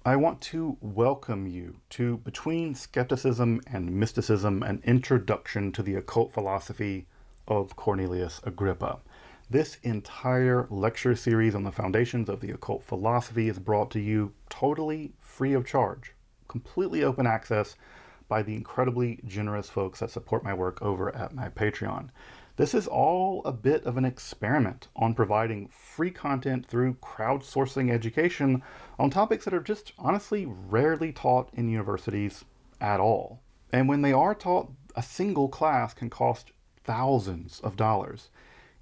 I want to welcome you to Between Skepticism and Mysticism, an introduction to the occult philosophy of Cornelius Agrippa. This entire lecture series on the foundations of the occult philosophy is brought to you totally free of charge, completely open access by the incredibly generous folks that support my work over at my Patreon. This is all a bit of an experiment on providing free content through crowdsourcing education on topics that are just honestly rarely taught in universities at all. And when they are taught, a single class can cost thousands of dollars.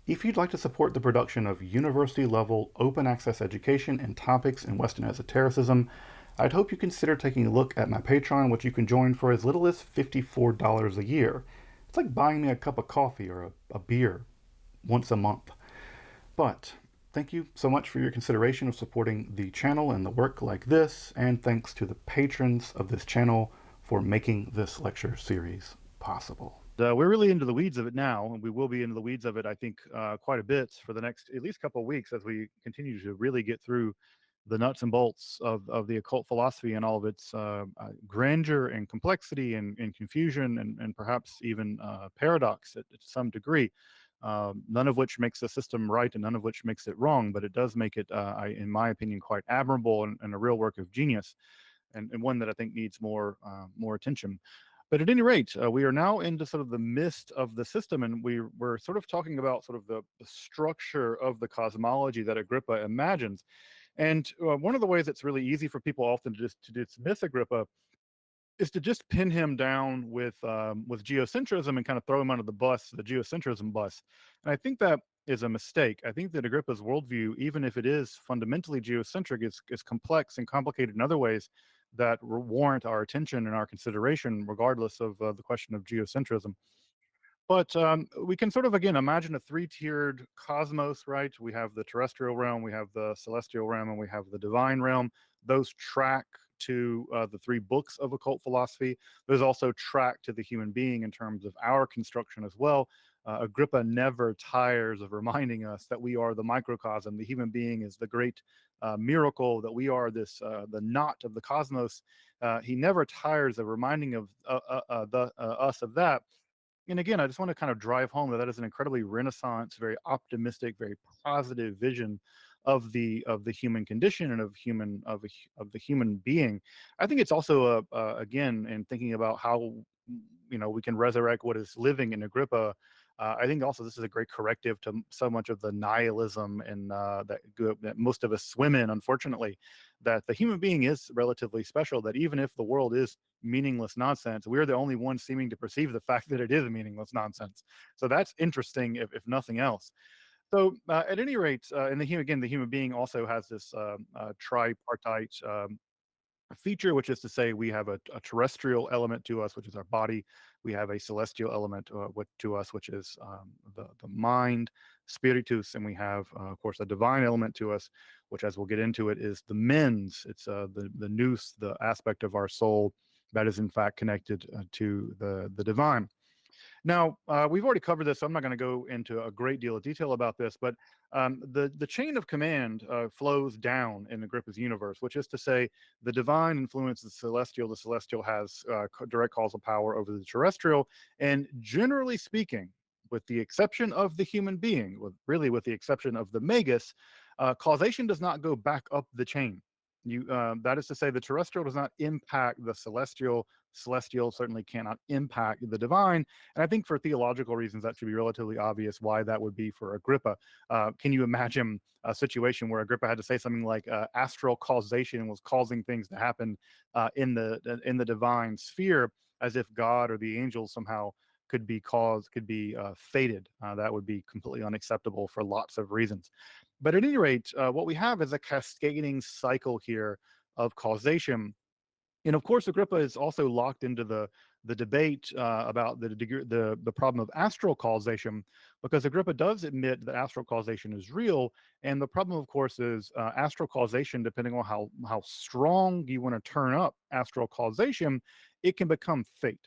If you'd like to support the production of university level open access education and topics in Western esotericism, I'd hope you consider taking a look at my Patreon, which you can join for as little as $54 a year. It's like buying me a cup of coffee or a beer once a month. But thank you so much for your consideration of supporting the channel and the work like this, and thanks to the patrons of this channel for making this lecture series possible. We're really into the weeds of it now, and we will be into the weeds of it, I think, quite a bit for the next at least couple of weeks as we continue to really get through the nuts and bolts of the occult philosophy and all of its grandeur and complexity and confusion and perhaps even paradox to some degree. None of which makes the system right and none of which makes it wrong, but it does make it, in my opinion, quite admirable and a real work of genius, and one that I think needs more attention. But at any rate, we are now into sort of the midst of the system, and we're sort of talking about sort of the structure of the cosmology that Agrippa imagines. And one of the ways it's really easy for people often to dismiss Agrippa is to just pin him down with geocentrism and kind of throw him under the bus, the geocentrism bus. And I think that is a mistake. I think that Agrippa's worldview, even if it is fundamentally geocentric, is complex and complicated in other ways that warrant our attention and our consideration, regardless of the question of geocentrism. But we can sort of again imagine a three-tiered cosmos, right? We have the terrestrial realm, we have the celestial realm, and we have the divine realm. Those track to the three books of occult philosophy. Those also track to the human being in terms of our construction as well. Agrippa never tires of reminding us that we are the microcosm. The human being is the great miracle. That we are this the knot of the cosmos. He never tires of reminding of us of that. And again, I just want to kind of drive home that that is an incredibly Renaissance, very optimistic, very positive vision of the human condition and of the human being. I think it's also again, in thinking about how we can resurrect what is living in Agrippa. I think also this is a great corrective to so much of the nihilism and that most of us swim in, unfortunately. That the human being is relatively special. That even if the world is meaningless nonsense, we're the only ones seeming to perceive the fact that it is meaningless nonsense. So that's interesting, if nothing else. So at any rate, and again, the human being also has this tripartite feature, which is to say we have a terrestrial element to us, which is our body. We have a celestial element to us, which is the mind, spiritus, and we have, of course, a divine element to us, which, as we'll get into it, is the mens. It's the nous, the aspect of our soul that is in fact connected to the divine. Now, we've already covered this, so I'm not going to go into a great deal of detail about this, but the chain of command flows down in Agrippa's universe, which is to say the divine influences the celestial has direct causal power over the terrestrial, and generally speaking, with the exception of the human being, with the exception of the magus, causation does not go back up the chain. That is to say, the terrestrial does not impact the celestial. Celestial certainly cannot impact the divine. And I think for theological reasons, that should be relatively obvious why that would be for Agrippa. Can you imagine a situation where Agrippa had to say something like astral causation was causing things to happen in the divine sphere, as if God or the angels somehow could be fated? That would be completely unacceptable for lots of reasons. But at any rate, what we have is a cascading cycle here of causation. And of course, Agrippa is also locked into the debate about the problem of astral causation, because Agrippa does admit that astral causation is real. And the problem, of course, is astral causation, depending on how strong you want to turn up astral causation, it can become fate.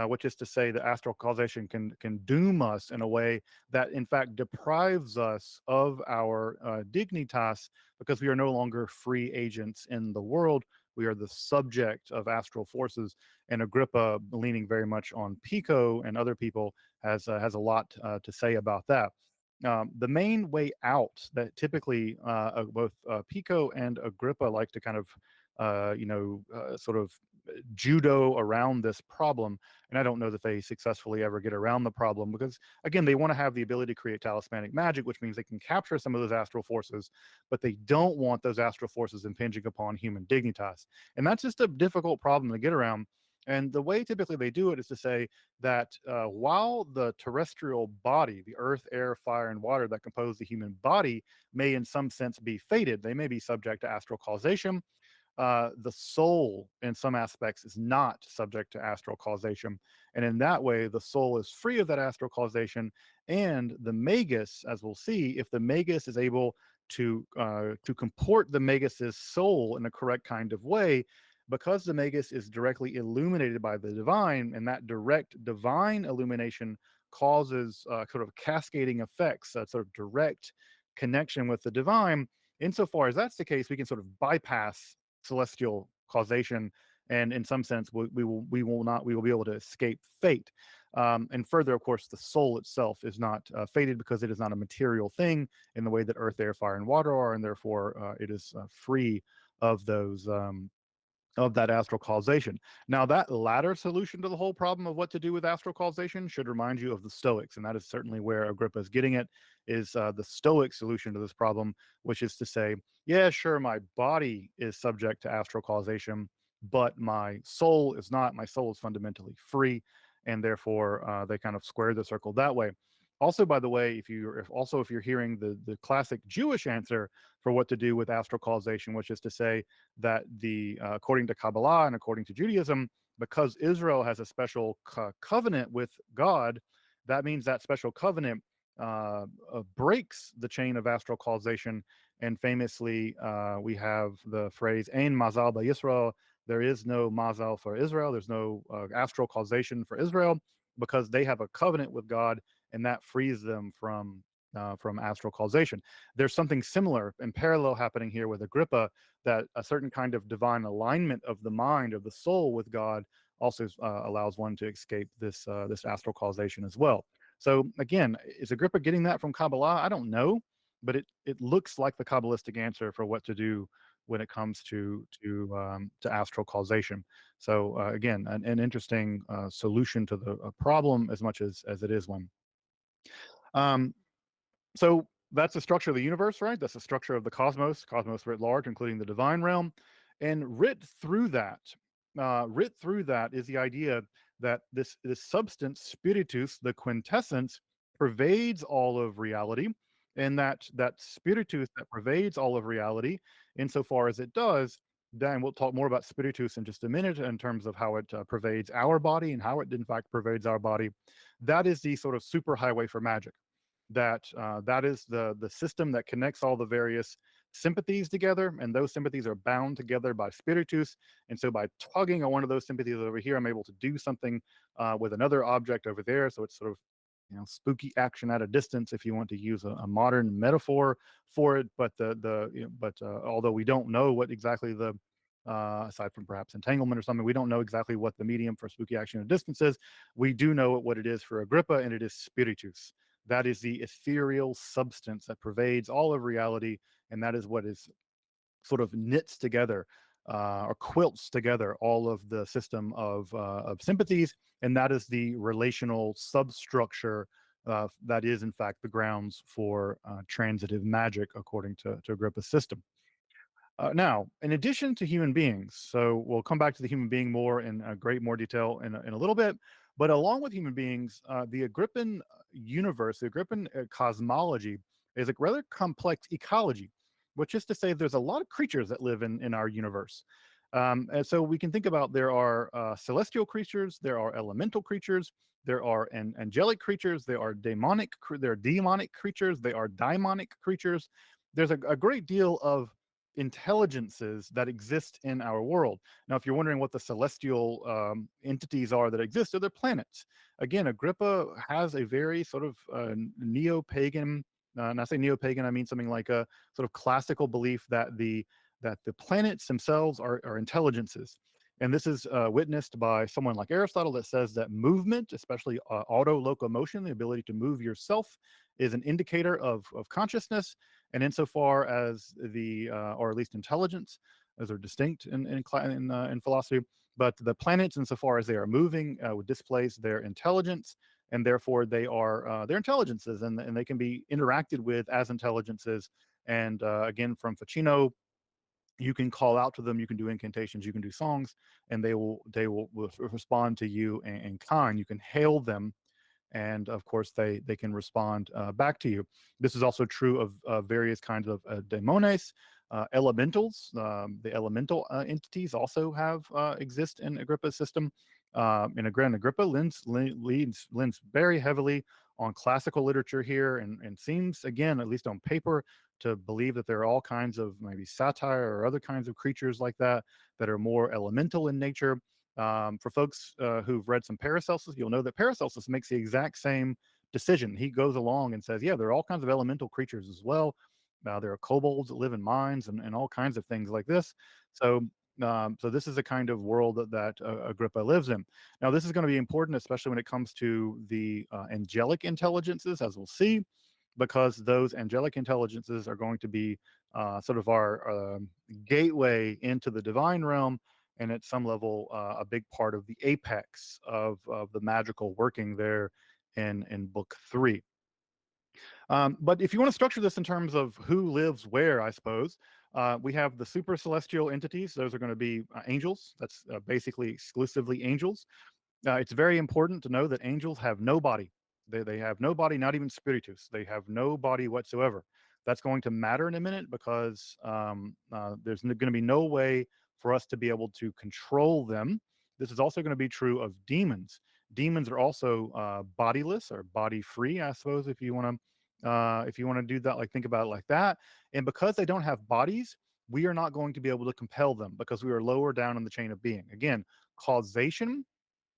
Which is to say that astral causation can doom us in a way that in fact deprives us of our dignitas, because we are no longer free agents in the world. we are the subject of astral forces. And Agrippa, leaning very much on Pico and other people, has a lot to say about that. The main way out that typically both Pico and Agrippa like to kind of sort of judo around this problem. And I don't know that they successfully ever get around the problem because, again, they want to have the ability to create talismanic magic, which means they can capture some of those astral forces, but they don't want those astral forces impinging upon human dignitas. And that's just a difficult problem to get around. And the way typically they do it is to say that while the terrestrial body, the earth, air, fire, and water that compose the human body, may in some sense be fated, they may be subject to astral causation. The soul, in some aspects, is not subject to astral causation. And in that way, the soul is free of that astral causation. And the magus, as we'll see, if the magus is able to comport the magus's soul in a correct kind of way, because the magus is directly illuminated by the divine, and that direct divine illumination causes sort of cascading effects, that sort of direct connection with the divine. Insofar as that's the case, we can sort of bypass celestial causation, and in some sense, we will be able to escape fate. And further, of course, the soul itself is not fated because it is not a material thing in the way that earth, air, fire, and water are, and therefore it is free of those of that astral causation. Now, that latter solution to the whole problem of what to do with astral causation should remind you of the Stoics, and that is certainly where Agrippa is getting it, is the Stoic solution to this problem, which is to say, yeah, sure, my body is subject to astral causation, but my soul is not. My soul is fundamentally free, and therefore they kind of square the circle that way. Also, by the way, if you're hearing the classic Jewish answer for what to do with astral causation, which is to say that the according to Kabbalah and according to Judaism, because Israel has a special covenant with God, that means that special covenant breaks the chain of astral causation. And famously, we have the phrase "Ein mazal ba'Yisrael." There is no mazal for Israel. There's no astral causation for Israel because they have a covenant with God, and that frees them from astral causation. There's something similar and parallel happening here with Agrippa, that a certain kind of divine alignment of the mind, of the soul with God, also allows one to escape this astral causation as well. So again, is Agrippa getting that from Kabbalah? I don't know, but it looks like the Kabbalistic answer for what to do when it comes to astral causation. So again, an interesting solution to the problem as much as it is one. Um, so that's the structure of the universe, right? That's the structure of the cosmos writ large, including the divine realm. And writ through that is the idea that this substance, spiritus, the quintessence, pervades all of reality, and that spiritus that pervades all of reality, insofar as it does. Then we'll talk more about spiritus in just a minute in terms of how it pervades our body and how it in fact pervades our body. That is the sort of superhighway for magic, that is the system that connects all the various sympathies together, and those sympathies are bound together by spiritus. And so by tugging on one of those sympathies over here, I'm able to do something with another object over there. So it's sort of, spooky action at a distance, if you want to use a modern metaphor for it. But although we don't know what exactly the aside from perhaps entanglement or something, we don't know exactly what the medium for spooky action at a distance is. We do know what it is for Agrippa, and it is spiritus. That is the ethereal substance that pervades all of reality, and that is what is sort of knits together or quilts together all of the system of sympathies, and that is the relational substructure that is in fact the grounds for transitive magic according to Agrippa's system. Now, in addition to human beings, so we'll come back to the human being more in great more detail in a little bit, but along with human beings, the Agrippan universe, the Agrippan cosmology is a rather complex ecology, which is to say there's a lot of creatures that live in our universe. And so we can think about there are celestial creatures, there are elemental creatures, there are angelic creatures, there are demonic creatures, there are daimonic creatures. There's a great deal of intelligences that exist in our world. Now, if you're wondering what the celestial entities are that exist, they're planets. Again, Agrippa has a very sort of neo-pagan, and I say neo-pagan, I mean something like a sort of classical belief that that the planets themselves are intelligences. And this is witnessed by someone like Aristotle that says that movement, especially auto locomotion, the ability to move yourself, is an indicator of consciousness. And insofar as or at least intelligence, as are distinct in philosophy, but the planets, insofar as they are moving, would displace their intelligence, and therefore they're intelligences, and they can be interacted with as intelligences. And again, from Ficino, you can call out to them, you can do incantations, you can do songs, and will respond to you in kind. You can hail them, and of course they can respond back to you. This is also true of various kinds of daemones, elementals. The elemental entities also have exist in Agrippa's system. And again, Agrippa lends very heavily on classical literature here, and seems, again, at least on paper, to believe that there are all kinds of maybe satire or other kinds of creatures like that are more elemental in nature. For folks who've read some Paracelsus, you'll know that Paracelsus makes the exact same decision. He goes along and says, yeah, there are all kinds of elemental creatures as well. There are kobolds that live in mines, and all kinds of things like this. So, so this is the kind of world that Agrippa lives in. Now, this is going to be important, especially when it comes to the angelic intelligences, as we'll see, because those angelic intelligences are going to be sort of our gateway into the divine realm, and at some level a big part of the apex of the magical working there in book 3. But if you want to structure this in terms of who lives where, I suppose, we have the super celestial entities. Those are going to be angels. That's basically exclusively angels. It's very important to know that angels have no body. They have no body, not even spiritus. They have no body whatsoever. That's going to matter in a minute, because there's going to be no way for us to be able to control them. This is also going to be true of demons. Demons are also bodiless or body free, I suppose, if you want to do that, like think about it like that. And because they don't have bodies, we are not going to be able to compel them, because we are lower down in the chain of being. Again, causation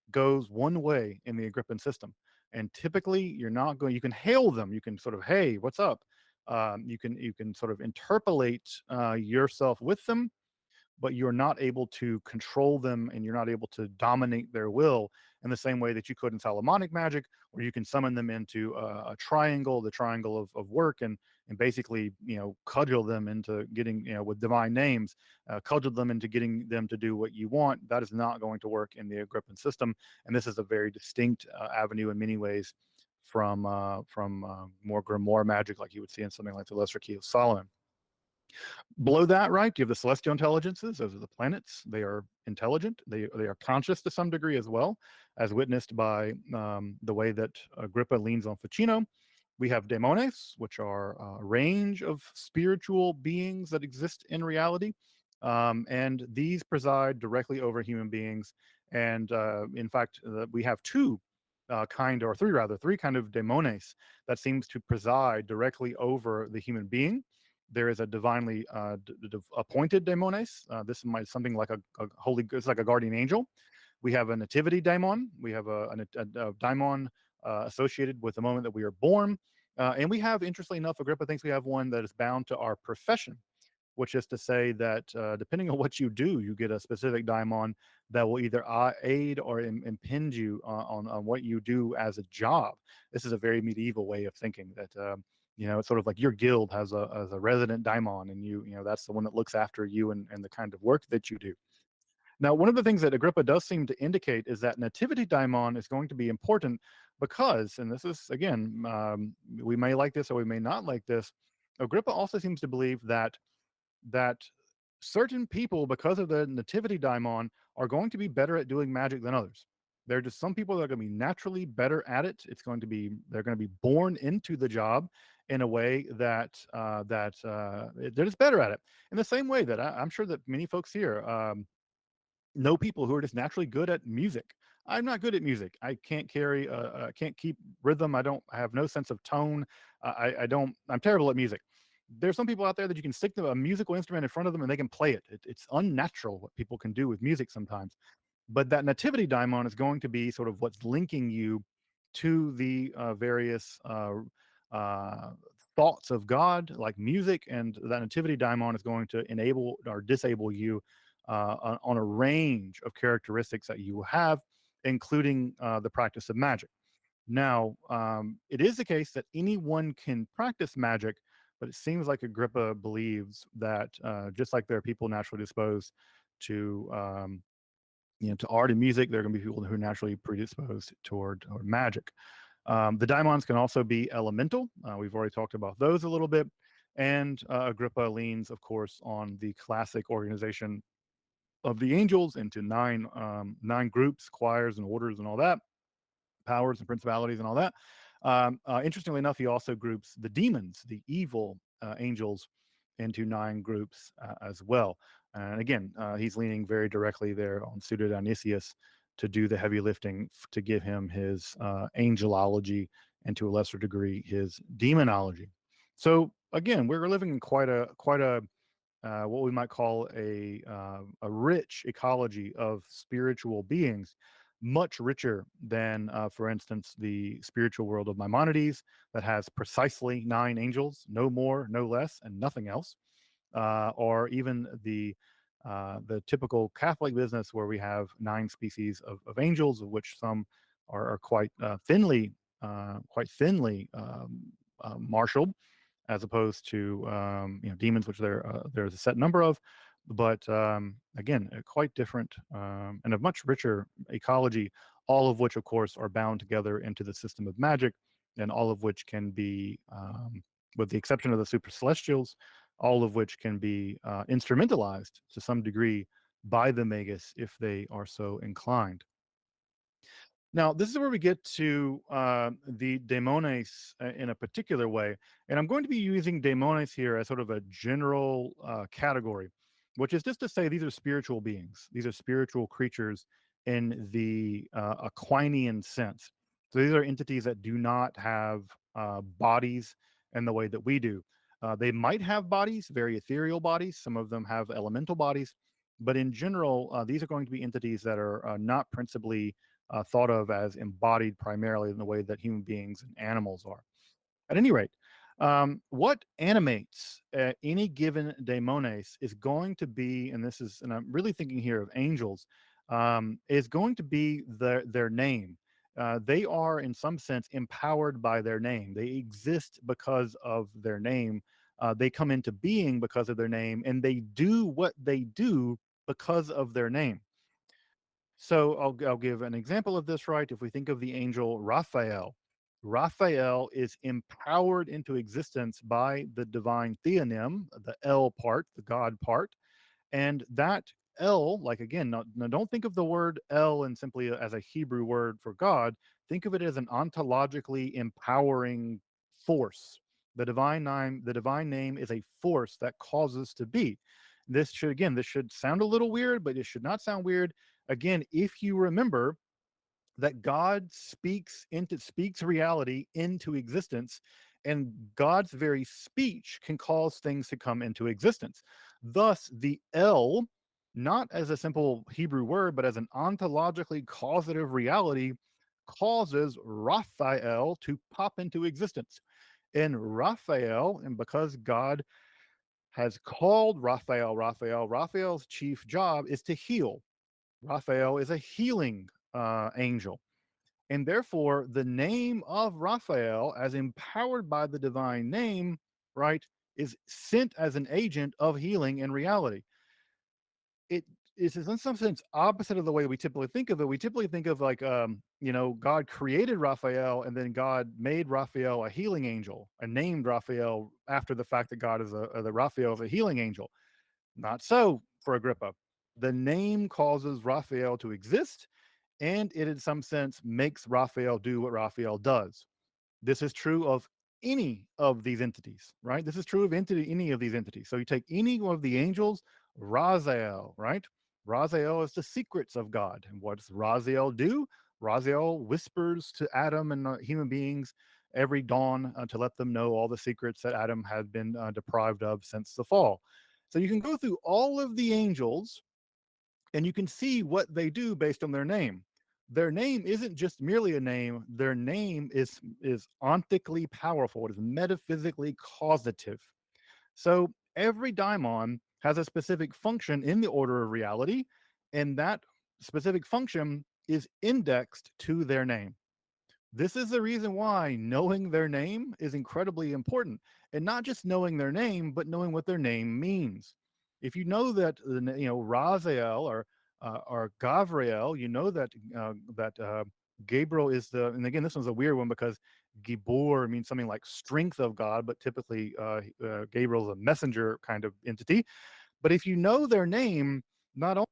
goes one way in the Agrippan system. And typically you're not going, you can hail them. You can sort of, hey, what's up? You can sort of interpolate yourself with them, but you're not able to control them, and you're not able to dominate their will in the same way that you could in Solomonic magic, where you can summon them into a triangle, the triangle of work, and basically, cudgel them into getting, with divine names, cudgel them into getting them to do what you want. That is not going to work in the Agrippan system, and this is a very distinct avenue in many ways from more grimoire magic, like you would see in something like the Lesser Key of Solomon. Below that, right, you have the celestial intelligences. Those are the planets. They are intelligent. They are conscious to some degree as well, as witnessed by the way that Agrippa leans on Ficino. We have daemones, which are a range of spiritual beings that exist in reality, and these preside directly over human beings. And in fact, we have three kind of daemones that seems to preside directly over the human being. There is a divinely appointed daemones. This might something like a holy, it's like a guardian angel. We have a nativity daemon. We have a daemon associated with the moment that we are born. And we have, interestingly enough, Agrippa thinks we have one that is bound to our profession, which is to say that depending on what you do, you get a specific daimon that will either aid or impinge you on what you do as a job. This is a very medieval way of thinking that, it's sort of like your guild has a resident daimon, and that's the one that looks after you and the kind of work that you do. Now, one of the things that Agrippa does seem to indicate is that nativity daimon is going to be important because, and this is, again, we may like this or we may not like this, Agrippa also seems to believe that certain people, because of the nativity daimon, are going to be better at doing magic than others. There are just some people that are going to be naturally better at it. They're going to be born into the job in a way that they're just better at it. In the same way that I'm sure that many folks here know people who are just naturally good at music. I'm not good at music. I can't can't keep rhythm. I have no sense of tone. I'm terrible at music. There's some people out there that you can stick a musical instrument in front of them and they can play it. It's unnatural what people can do with music sometimes. But that nativity daimon is going to be sort of what's linking you to the various uh, thoughts of God, like music, and that nativity daimon is going to enable or disable you on a range of characteristics that you have, including the practice of magic. Now, it is the case that anyone can practice magic, but it seems like Agrippa believes that just like there are people naturally disposed to to art and music, there are going to be people who are naturally predisposed toward magic. The daimons can also be elemental. We've already talked about those a little bit. And Agrippa leans, of course, on the classic organization of the angels into nine groups, choirs, and orders, and all that, powers and principalities, and all that. Interestingly enough, he also groups the demons, the evil angels, into nine groups as well. And again, he's leaning very directly there on Pseudo Dionysius to do the heavy lifting to give him his angelology and to a lesser degree his demonology. So again, we're living in quite a what we might call a rich ecology of spiritual beings, much richer than, for instance, the spiritual world of Maimonides that has precisely nine angels, no more, no less, and nothing else, or even the typical Catholic business where we have nine species of angels, of which some are quite thinly marshaled, as opposed to demons, which there's a set number of. But again, quite different and a much richer ecology, all of which, of course, are bound together into the system of magic, and all of which can be, with the exception of the super celestials, all of which can be instrumentalized to some degree by the magus if they are so inclined. Now, this is where we get to the daemones in a particular way. And I'm going to be using daemones here as sort of a general category, which is just to say these are spiritual beings. These are spiritual creatures in the Aquinian sense. So these are entities that do not have bodies in the way that we do. They might have bodies, very ethereal bodies. Some of them have elemental bodies. But in general, these are going to be entities that are not principally thought of as embodied primarily in the way that human beings and animals are. At any rate, what animates any given daemones is going to be, and I'm really thinking here of angels, is going to be their name. They are, in some sense, empowered by their name. They exist because of their name. They come into being because of their name, and they do what they do because of their name. So I'll give an example of this, right? If we think of the angel Raphael, Raphael is empowered into existence by the divine theonym, the El part, the God part, and that El, like again, now don't think of the word El and simply as a Hebrew word for God. Think of it as an ontologically empowering force. The divine name is a force that causes to be. This should sound a little weird, but it should not sound weird. Again, if you remember that God speaks reality into existence, and God's very speech can cause things to come into existence. Thus, the El, not as a simple Hebrew word, but as an ontologically causative reality, causes Raphael to pop into existence. And Raphael, and because God has called Raphael's chief job is to heal. Raphael is a healing angel. And therefore, the name of Raphael, as empowered by the divine name, right, is sent as an agent of healing in reality. It is in some sense opposite of the way we typically think of it. We typically think of like, God created Raphael and then God made Raphael a healing angel and named Raphael after the fact that that Raphael is a healing angel. Not so for Agrippa. The name causes Raphael to exist, and it in some sense makes Raphael do what Raphael does. This is true of any of these entities, right? This is true of any of these entities. So you take any of the angels, Raziel, right? Raziel is the secrets of God. And what does Raziel do? Raziel whispers to Adam and human beings every dawn to let them know all the secrets that Adam had been deprived of since the fall. So you can go through all of the angels and you can see what they do based on their name. their name isn't just merely a name. Their name is ontically powerful. It is metaphysically causative. So every daimon has a specific function in the order of reality, and that specific function is indexed to their name. This is the reason why knowing their name is incredibly important, and not just knowing their name, but knowing what their name means. If you know that Raziel or Gavriel, you know that Gabriel is the, and again this one's a weird one because Gibor means something like strength of God, but typically Gabriel is a messenger kind of entity. But if you know their name, not only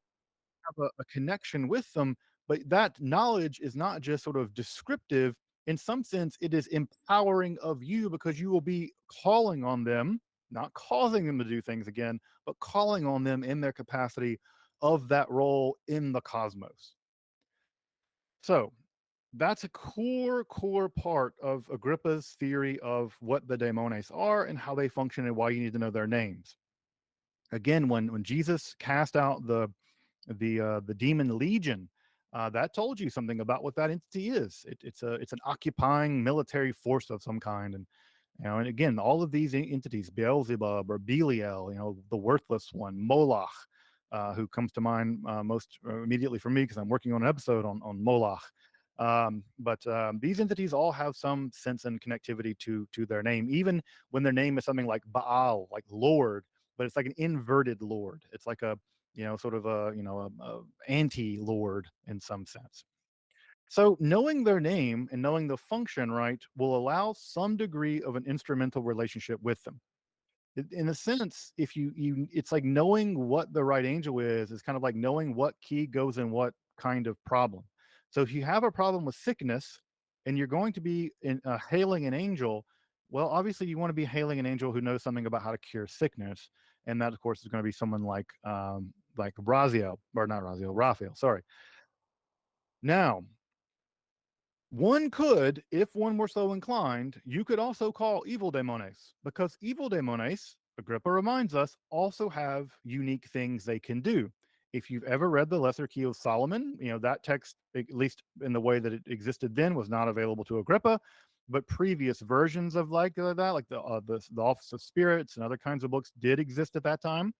have a connection with them, but that knowledge is not just sort of descriptive. In some sense, it is empowering of you because you will be calling on them, not causing them to do things again, but calling on them in their capacity of that role in the cosmos. So that's a core part of Agrippa's theory of what the daemones are and how they function and why you need to know their names. Again, when Jesus cast out the demon legion, that told you something about what that entity is. It's an occupying military force of some kind, and and again, all of these entities, Beelzebub or Belial, the worthless one, Moloch, who comes to mind most immediately for me because I'm working on an episode on Moloch. But these entities all have some sense and connectivity to their name, even when their name is something like Baal, like Lord, but it's like an inverted Lord. It's like a sort of a anti Lord in some sense. So knowing their name and knowing the function right will allow some degree of an instrumental relationship with them. In a sense, if you it's like knowing what the right angel is kind of like knowing what key goes in what kind of problem. So if you have a problem with sickness and you're going to be hailing an angel, well, obviously you want to be hailing an angel who knows something about how to cure sickness, and that of course is going to be someone like Raziel, or not Raziel, Raphael. Sorry. Now, one could, if one were so inclined, you could also call evil daemones, because evil daemones, Agrippa reminds us, also have unique things they can do. If you've ever read the Lesser Key of Solomon, that text, at least in the way that it existed then, was not available to Agrippa, but previous versions of that, like the Office of Spirits and other kinds of books, did exist at that time.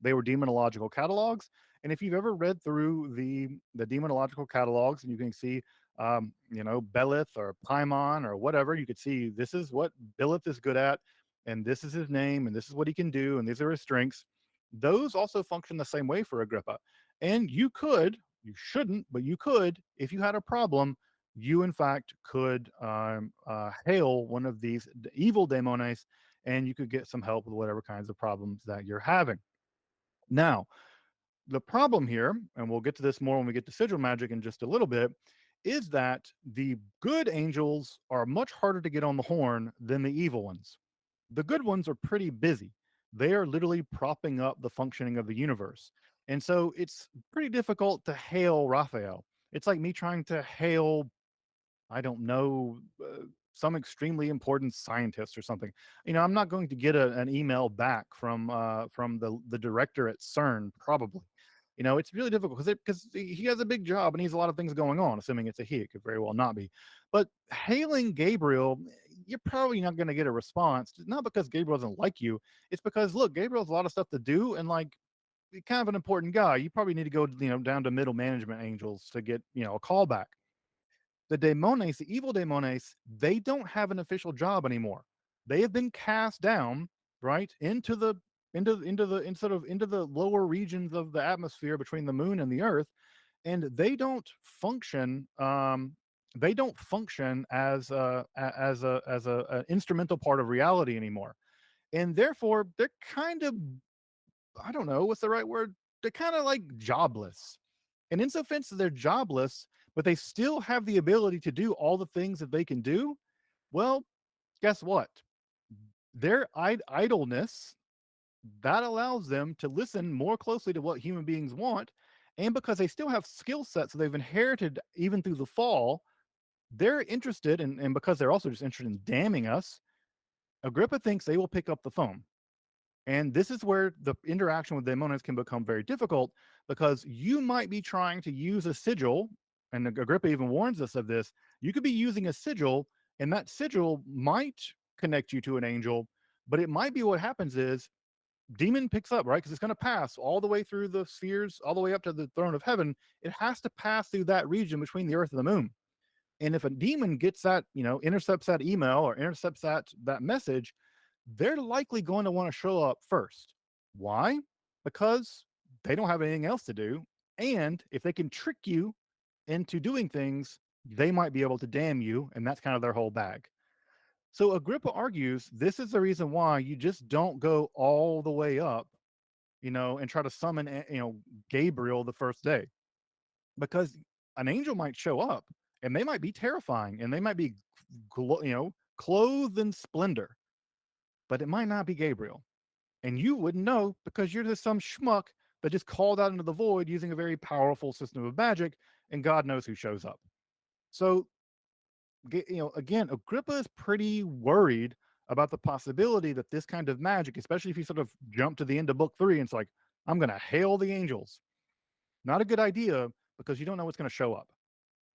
They were demonological catalogs, and if you've ever read through the demonological catalogs, and you can see Belith or Paimon or whatever, you could see this is what Belith is good at, and this is his name, and this is what he can do, and these are his strengths. Those also function the same way for Agrippa. And you shouldn't, but you could, if you had a problem, you in fact could hail one of these evil daemones, and you could get some help with whatever kinds of problems that you're having. Now, the problem here, and we'll get to this more when we get to sigil magic in just a little bit, is that the good angels are much harder to get on the horn than the evil ones. The good ones are pretty busy. They are literally propping up the functioning of the universe. And so it's pretty difficult to hail Raphael. It's like me trying to hail, I don't know, some extremely important scientist or something. I'm not going to get an email back from the director at CERN, probably. It's really difficult because he has a big job and he has a lot of things going on. Assuming it's a he, it could very well not be. But hailing Gabriel, you're probably not going to get a response. Not because Gabriel doesn't like you. It's because look, Gabriel has a lot of stuff to do, and like kind of an important guy. You probably need to go, down to middle management angels to get, a call back. The daemones, the evil daemones, they don't have an official job anymore. They have been cast down, right, into the lower regions of the atmosphere between the moon and the earth, and they don't function as an instrumental part of reality anymore. And therefore they're kind of, I don't know what's the right word, they're kind of like jobless. And in so offense they're jobless, but they still have the ability to do all the things that they can do. Well, guess what? Their idleness, that allows them to listen more closely to what human beings want. And because they still have skill sets that they've inherited even through the fall, they're interested, and because they're also just interested in damning us, Agrippa thinks they will pick up the phone. And this is where the interaction with daemones can become very difficult, because you might be trying to use a sigil and Agrippa even warns us of this, you could be using a sigil, and that sigil might connect you to an angel, but it might be what happens is demon picks up, right? Because it's going to pass all the way through the spheres, all the way up to the throne of heaven. It has to pass through that region between the earth and the moon. And if a demon gets that, intercepts that email or intercepts that message, they're likely going to want to show up first. Why? Because they don't have anything else to do. And if they can trick you into doing things, they might be able to damn you. And that's kind of their whole bag. So Agrippa argues this is the reason why you just don't go all the way up, and try to summon, Gabriel the first day, because an angel might show up and they might be terrifying and they might be, clothed in splendor, but it might not be Gabriel. And you wouldn't know because you're just some schmuck that just called out into the void using a very powerful system of magic, and God knows who shows up. So, again, Agrippa is pretty worried about the possibility that this kind of magic, especially if you sort of jump to the end of book 3 and it's like, I'm going to hail the angels. Not a good idea because you don't know what's going to show up.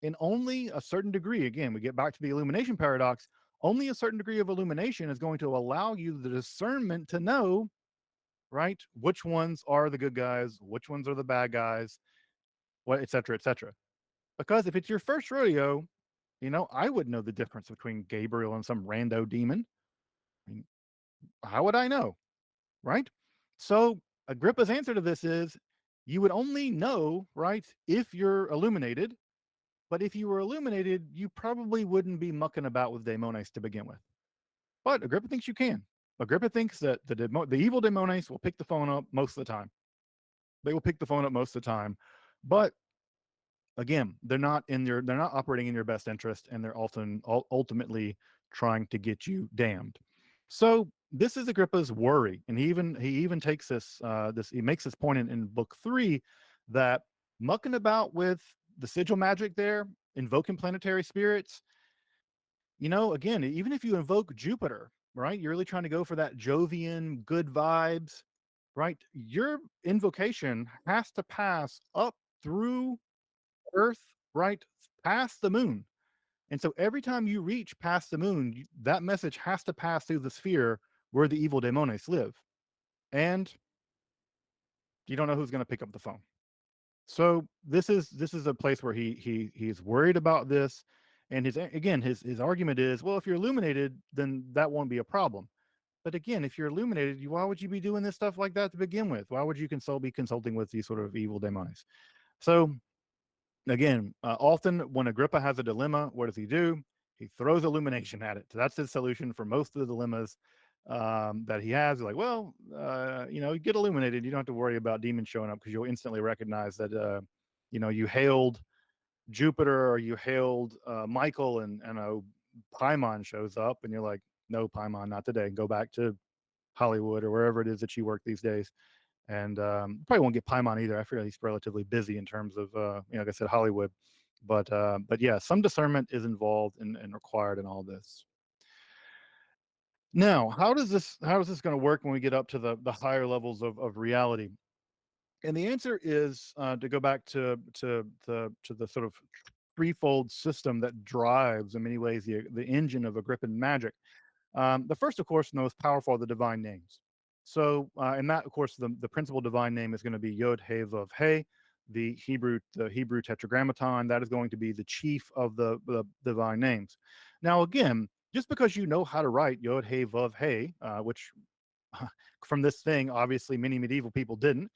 In only a certain degree, again, we get back to the illumination paradox, only a certain degree of illumination is going to allow you the discernment to know, right, which ones are the good guys, which ones are the bad guys, what, et cetera, et cetera. Because if it's your first rodeo, I would know the difference between Gabriel and some rando demon. I mean, how would I know? Right? So Agrippa's answer to this is you would only know, right, if you're illuminated. But if you were illuminated, you probably wouldn't be mucking about with daemones to begin with. But Agrippa thinks you can. Agrippa thinks that the evil daemones will pick the phone up most of the time. They will pick the phone up most of the time. But again, they're not operating in your best interest, and they're often ultimately trying to get you damned. So this is Agrippa's worry, and he even takes he makes this point in book 3 that mucking about with the sigil magic there, invoking planetary spirits, again, even if you invoke Jupiter, right, you're really trying to go for that Jovian good vibes, right? Your invocation has to pass up through Earth, right, past the moon. And so every time you reach past the moon, that message has to pass through the sphere where the evil daemones live. And you don't know who's going to pick up the phone. So this is a place where he's worried about this. And his argument is, well, if you're illuminated, then that won't be a problem. But again, if you're illuminated, why would you be doing this stuff like that to begin with? Why would you be consulting with these sort of evil daemons? So again, often when Agrippa has a dilemma, what does he do? He throws illumination at it. So that's his solution for most of the dilemmas that he has. Like, well, you get illuminated. You don't have to worry about demons showing up because you'll instantly recognize that, you hailed Jupiter or you hailed Michael, and Paimon shows up, and you're like, no, Paimon, not today. Go back to Hollywood or wherever it is that you work these days. And probably won't get Paimon either. I feel he's relatively busy in terms of, like I said, Hollywood. But yeah, some discernment is involved and required in all this. Now, how does this going to work when we get up to the higher levels of reality? And the answer is to go back to the sort of threefold system that drives, in many ways, the engine of Agrippan magic. The first, of course, and the most powerful are the divine names. So, and that, of course, the principal divine name is going to be Yod He Vav He, the Hebrew Tetragrammaton. That is going to be the chief of the divine names. Now, again, just because you know how to write Yod He Vav He, which from this thing, obviously, many medieval people didn't,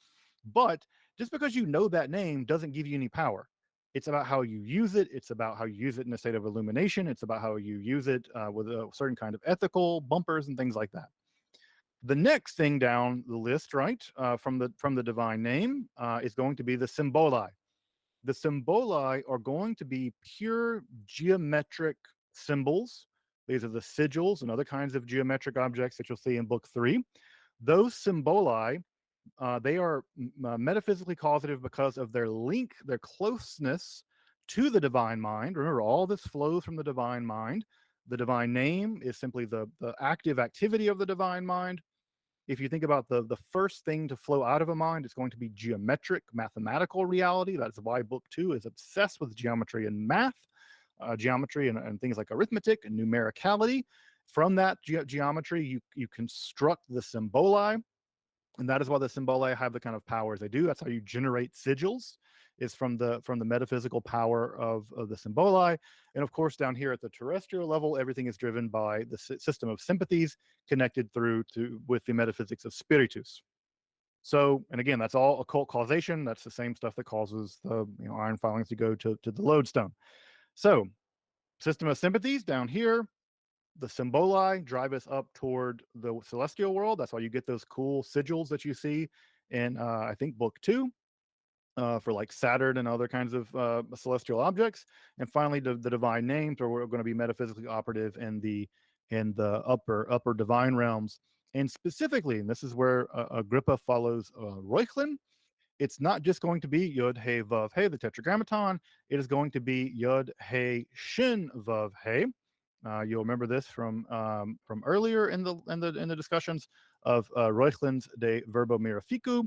but just because you know that name doesn't give you any power. It's about how you use it. It's about how you use it in a state of illumination. It's about how you use it with a certain kind of ethical bumpers and things like that. The next thing down the list, right, from the divine name, is going to be the symboli. The symboli are going to be pure geometric symbols. These are the sigils and other kinds of geometric objects that you'll see in book 3. Those symboli, they are metaphysically causative because of their link, their closeness to the divine mind. Remember, all this flows from the divine mind. The divine name is simply the active activity of the divine mind. if you think about the first thing to flow out of a mind, it's going to be geometric, mathematical reality. That's why book two is obsessed with geometry and math, geometry and things like arithmetic and numericality. From that geometry, you construct the symboli, and that is why the symboli have the kind of powers they do. That's how you generate sigils, is from the metaphysical power of the symboli. And of course, down here at the terrestrial level, everything is driven by the system of sympathies connected through to with the metaphysics of spiritus. So, and again, that's all occult causation. That's the same stuff that causes the iron filings to go to the lodestone. So, system of sympathies down here, the symboli drive us up toward the celestial world. That's why you get those cool sigils that you see in, I think, book two, for like Saturn and other kinds of celestial objects. And finally, the divine names are going to be metaphysically operative in the upper divine realms. And specifically, and this is where Agrippa follows Reuchlin, it's not just going to be Yod He Vav He, the Tetragrammaton. It is going to be Yod He Shin Vav He. You'll remember this from earlier in the discussions of Reuchlin's De Verbo Mirificu.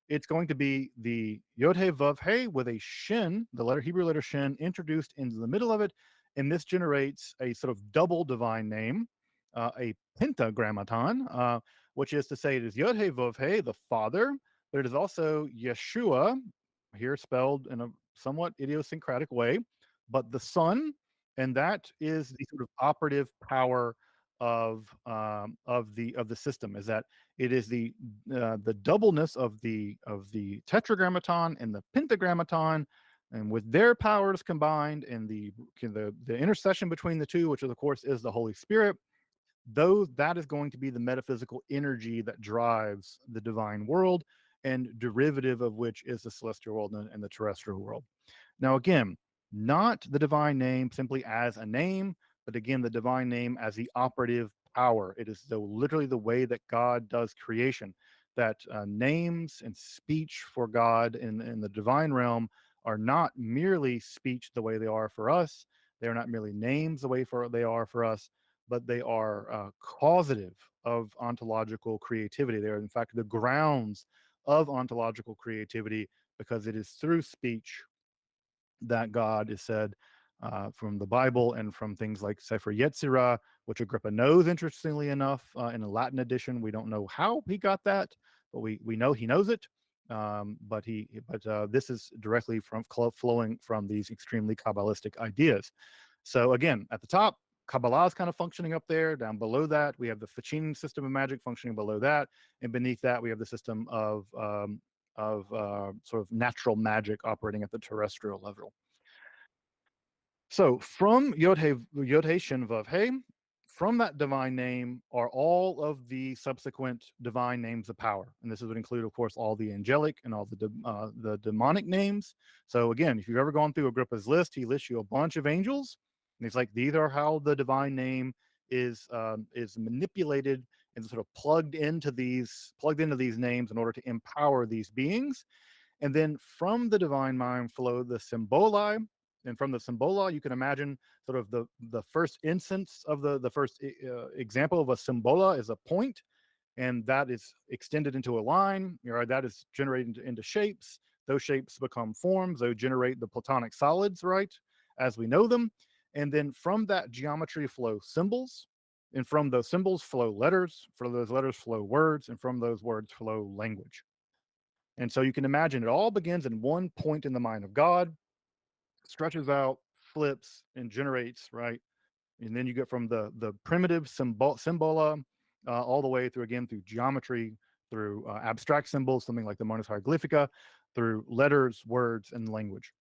It's going to be the Yod He Vav He with a shin, the letter Hebrew letter shin, introduced into the middle of it, and this generates a sort of double divine name, a pentagrammaton, which is to say it is Yod He Vav He, the Father, but it is also Yeshua, here spelled in a somewhat idiosyncratic way, but the Son, and that is the sort of operative power of the system. Is that it is the doubleness of the tetragrammaton and the pentagrammaton, and with their powers combined and the intercession between the two, which of course is the Holy Spirit, those that is going to be the metaphysical energy that drives the divine world, and derivative of which is the celestial world and the terrestrial world. Now, again, not the divine name simply as a name, but again, the divine name as the operative power. It is literally the way that God does creation, that names and speech for God in the divine realm are not merely speech the way they are for us. They are not merely names the way they are for us, but they are causative of ontological creativity. They are, in fact, the grounds of ontological creativity, because it is through speech that God is said, from the Bible and from things like Sefer Yetzirah, which Agrippa knows, interestingly enough, in a Latin edition. We don't know how he got that, but we know he knows it. But this is directly flowing from these extremely Kabbalistic ideas. So again, at the top, Kabbalah is kind of functioning up there. Down below that, we have the Fichin system of magic functioning below that, and beneath that, we have the system of sort of natural magic operating at the terrestrial level. So from Yod He Shin Vav He, from that divine name are all of the subsequent divine names of power, and this would include, of course, all the angelic and all the demonic names. So again, if you've ever gone through Agrippa's list, he lists you a bunch of angels, and he's like, these are how the divine name is manipulated and sort of plugged into these names in order to empower these beings. And then from the divine mind flow the symboli. And from the symbola, you can imagine sort of the first instance of the first example of a symbola is a point, and that is extended into a line. That is generated into shapes. Those shapes become forms. They generate the Platonic solids, right, as we know them. And then from that geometry flow symbols, and from those symbols flow letters. From those letters flow words, and from those words flow language. And so you can imagine it all begins in one point in the mind of God, stretches out, flips, and generates, right? And then you get from the primitive symbola, all the way through, again, through geometry, through abstract symbols, something like the Monas Hieroglyphica, through letters, words, and language.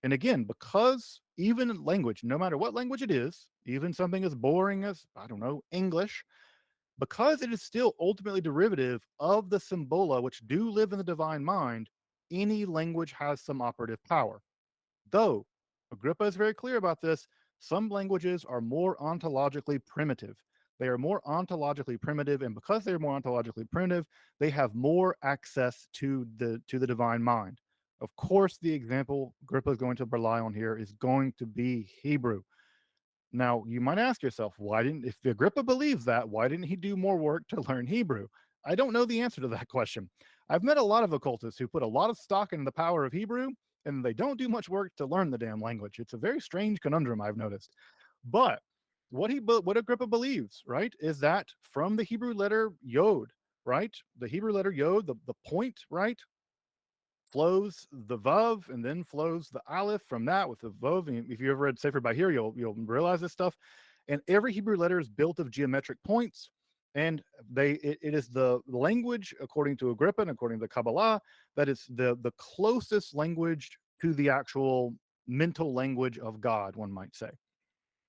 And again, because even language, no matter what language it is, even something as boring as, I don't know, English, because it is still ultimately derivative of the symbola, which do live in the divine mind, any language has some operative power. Though Agrippa is very clear about this, some languages are more ontologically primitive. They are more ontologically primitive, and because they're more ontologically primitive, they have more access to the divine mind. Of course, the example Agrippa is going to rely on here is going to be Hebrew. Now, you might ask yourself, if Agrippa believes that, why didn't he do more work to learn Hebrew? I don't know the answer to that question. I've met a lot of occultists who put a lot of stock in the power of Hebrew, and they don't do much work to learn the damn language. It's a very strange conundrum I've noticed. But what Agrippa believes, right, is that from the Hebrew letter Yod, right, the Hebrew letter Yod, the point, right, flows the Vav and then flows the Aleph from that with the Vav. And if you ever read Sefer Bahir, you'll realize this stuff. And every Hebrew letter is built of geometric points. And it is the language, according to Agrippa and according to Kabbalah, that is the closest language to the actual mental language of God, one might say.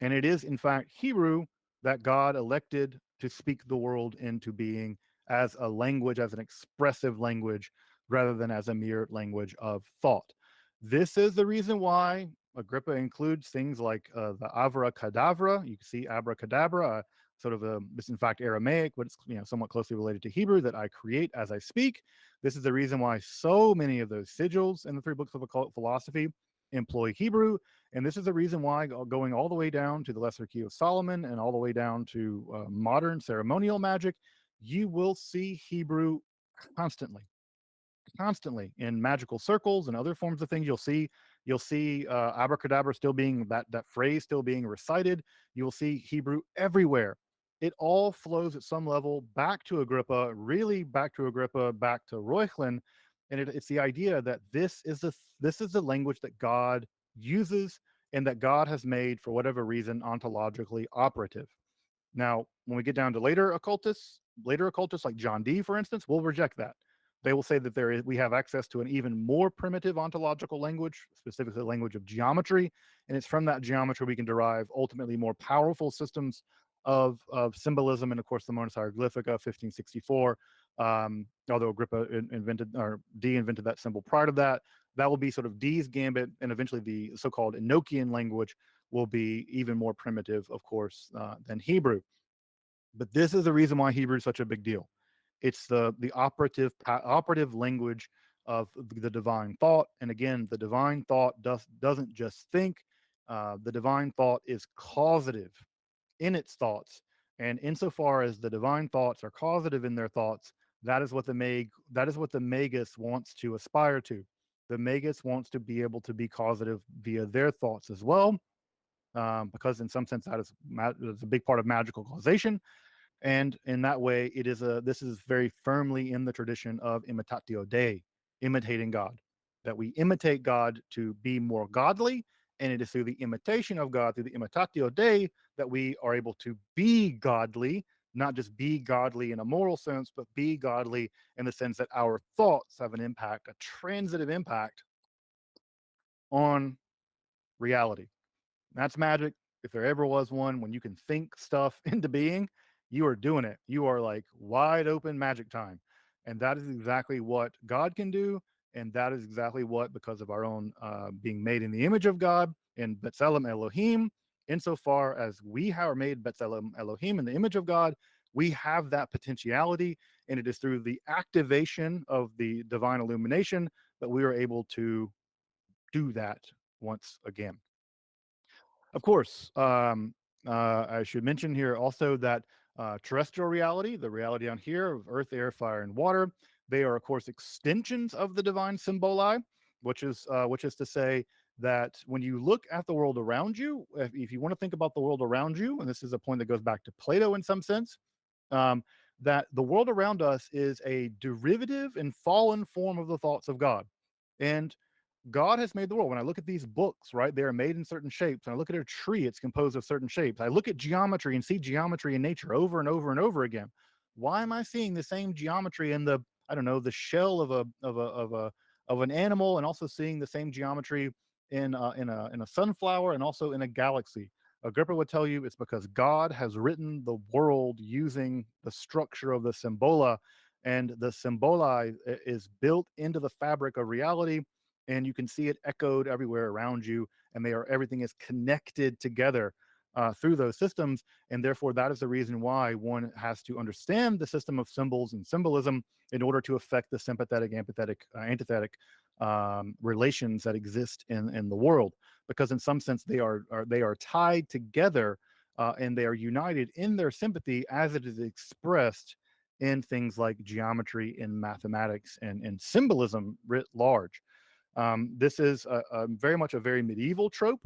And it is, in fact, Hebrew that God elected to speak the world into being as a language, as an expressive language, rather than as a mere language of thought. This is the reason why Agrippa includes things like the Avra Kadavra. You can see abracadabra, sort of this, in fact, Aramaic, but it's somewhat closely related to Hebrew that I create as I speak. This is the reason why so many of those sigils in the three books of occult philosophy employ Hebrew. And this is the reason why, going all the way down to the Lesser Key of Solomon and all the way down to modern ceremonial magic, you will see Hebrew constantly, constantly in magical circles and other forms of things. You'll see abracadabra still being that phrase still being recited. You will see Hebrew everywhere. It all flows at some level back to Agrippa, really back to Agrippa, back to Reuchlin, and it's the idea that this is the language that God uses and that God has made for whatever reason ontologically operative. Now, when we get down to later occultists like John Dee, for instance, will reject that. They will say that we have access to an even more primitive ontological language, specifically the language of geometry, and it's from that geometry we can derive ultimately more powerful systems of symbolism. And of course, the Mona Hieroglyphica, 1564. Although Agrippa invented, or Dee invented that symbol prior to that, that will be sort of Dee's gambit, and eventually the so-called Enochian language will be even more primitive, of course, than Hebrew. But this is the reason why Hebrew is such a big deal. It's the operative language of the divine thought. And again, the divine thought doesn't just think. The divine thought is causative in its thoughts. And insofar as the divine thoughts are causative in their thoughts, that is what the magus wants to aspire to. The magus wants to be able to be causative via their thoughts as well, because in some sense that is a big part of magical causation. And in that way, this is very firmly in the tradition of imitatio Dei, imitating God, that we imitate God to be more godly, and it is through the imitation of God, through the imitatio Dei, that we are able to be godly, not just be godly in a moral sense, but be godly in the sense that our thoughts have an impact, a transitive impact on reality. That's magic. If there ever was one, when you can think stuff into being, you are doing it. You are like wide open magic time. And that is exactly what God can do. And that is exactly what, because of our own being made in the image of God in B'Tselem Elohim, insofar as we are made B'Tselem Elohim in the image of God, we have that potentiality. And it is through the activation of the divine illumination that we are able to do that once again. Of course, I should mention here also that terrestrial reality, the reality on here of earth, air, fire, and water, they are, of course, extensions of the divine symboli, which is to say that when you look at the world around you, if you want to think about the world around you, and this is a point that goes back to Plato in some sense, um, that the world around us is a derivative and fallen form of the thoughts of God. And God has made the world. When I look at these books, right, they are made in certain shapes. And I look at a tree, it's composed of certain shapes. I look at geometry and see geometry in nature over and over and over again. Why am I seeing the same geometry in the, I don't know, the shell of an animal, and also seeing the same geometry in a sunflower and also in a galaxy? Agrippa would tell you it's because God has written the world using the structure of the symbola, and the symbola is built into the fabric of reality, and you can see it echoed everywhere around you, and everything is connected together through those systems. And therefore that is the reason why one has to understand the system of symbols and symbolism in order to affect the sympathetic, empathetic, antithetic relations that exist in the world, because in some sense they are tied together, and they are united in their sympathy as it is expressed in things like geometry and mathematics and symbolism writ large. This is very much a very medieval trope,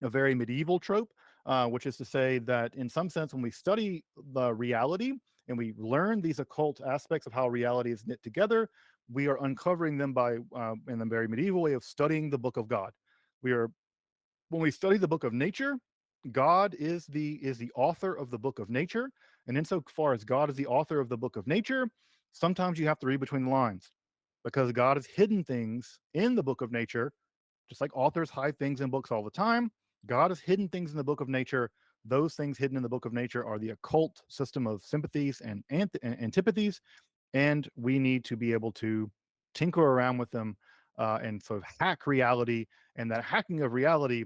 which is to say that in some sense, when we study the reality and we learn these occult aspects of how reality is knit together, we are uncovering them by, in a very medieval way of studying the book of God. We are When we study the book of nature, God is the author of the book of nature, and insofar as God is the author of the book of nature, sometimes you have to read between the lines because God has hidden things in the book of nature, just like authors hide things in books all the time. God has hidden things in the book of nature. Those things hidden in the book of nature are the occult system of sympathies and antipathies, and we need to be able to tinker around with them and sort of hack reality. And that hacking of reality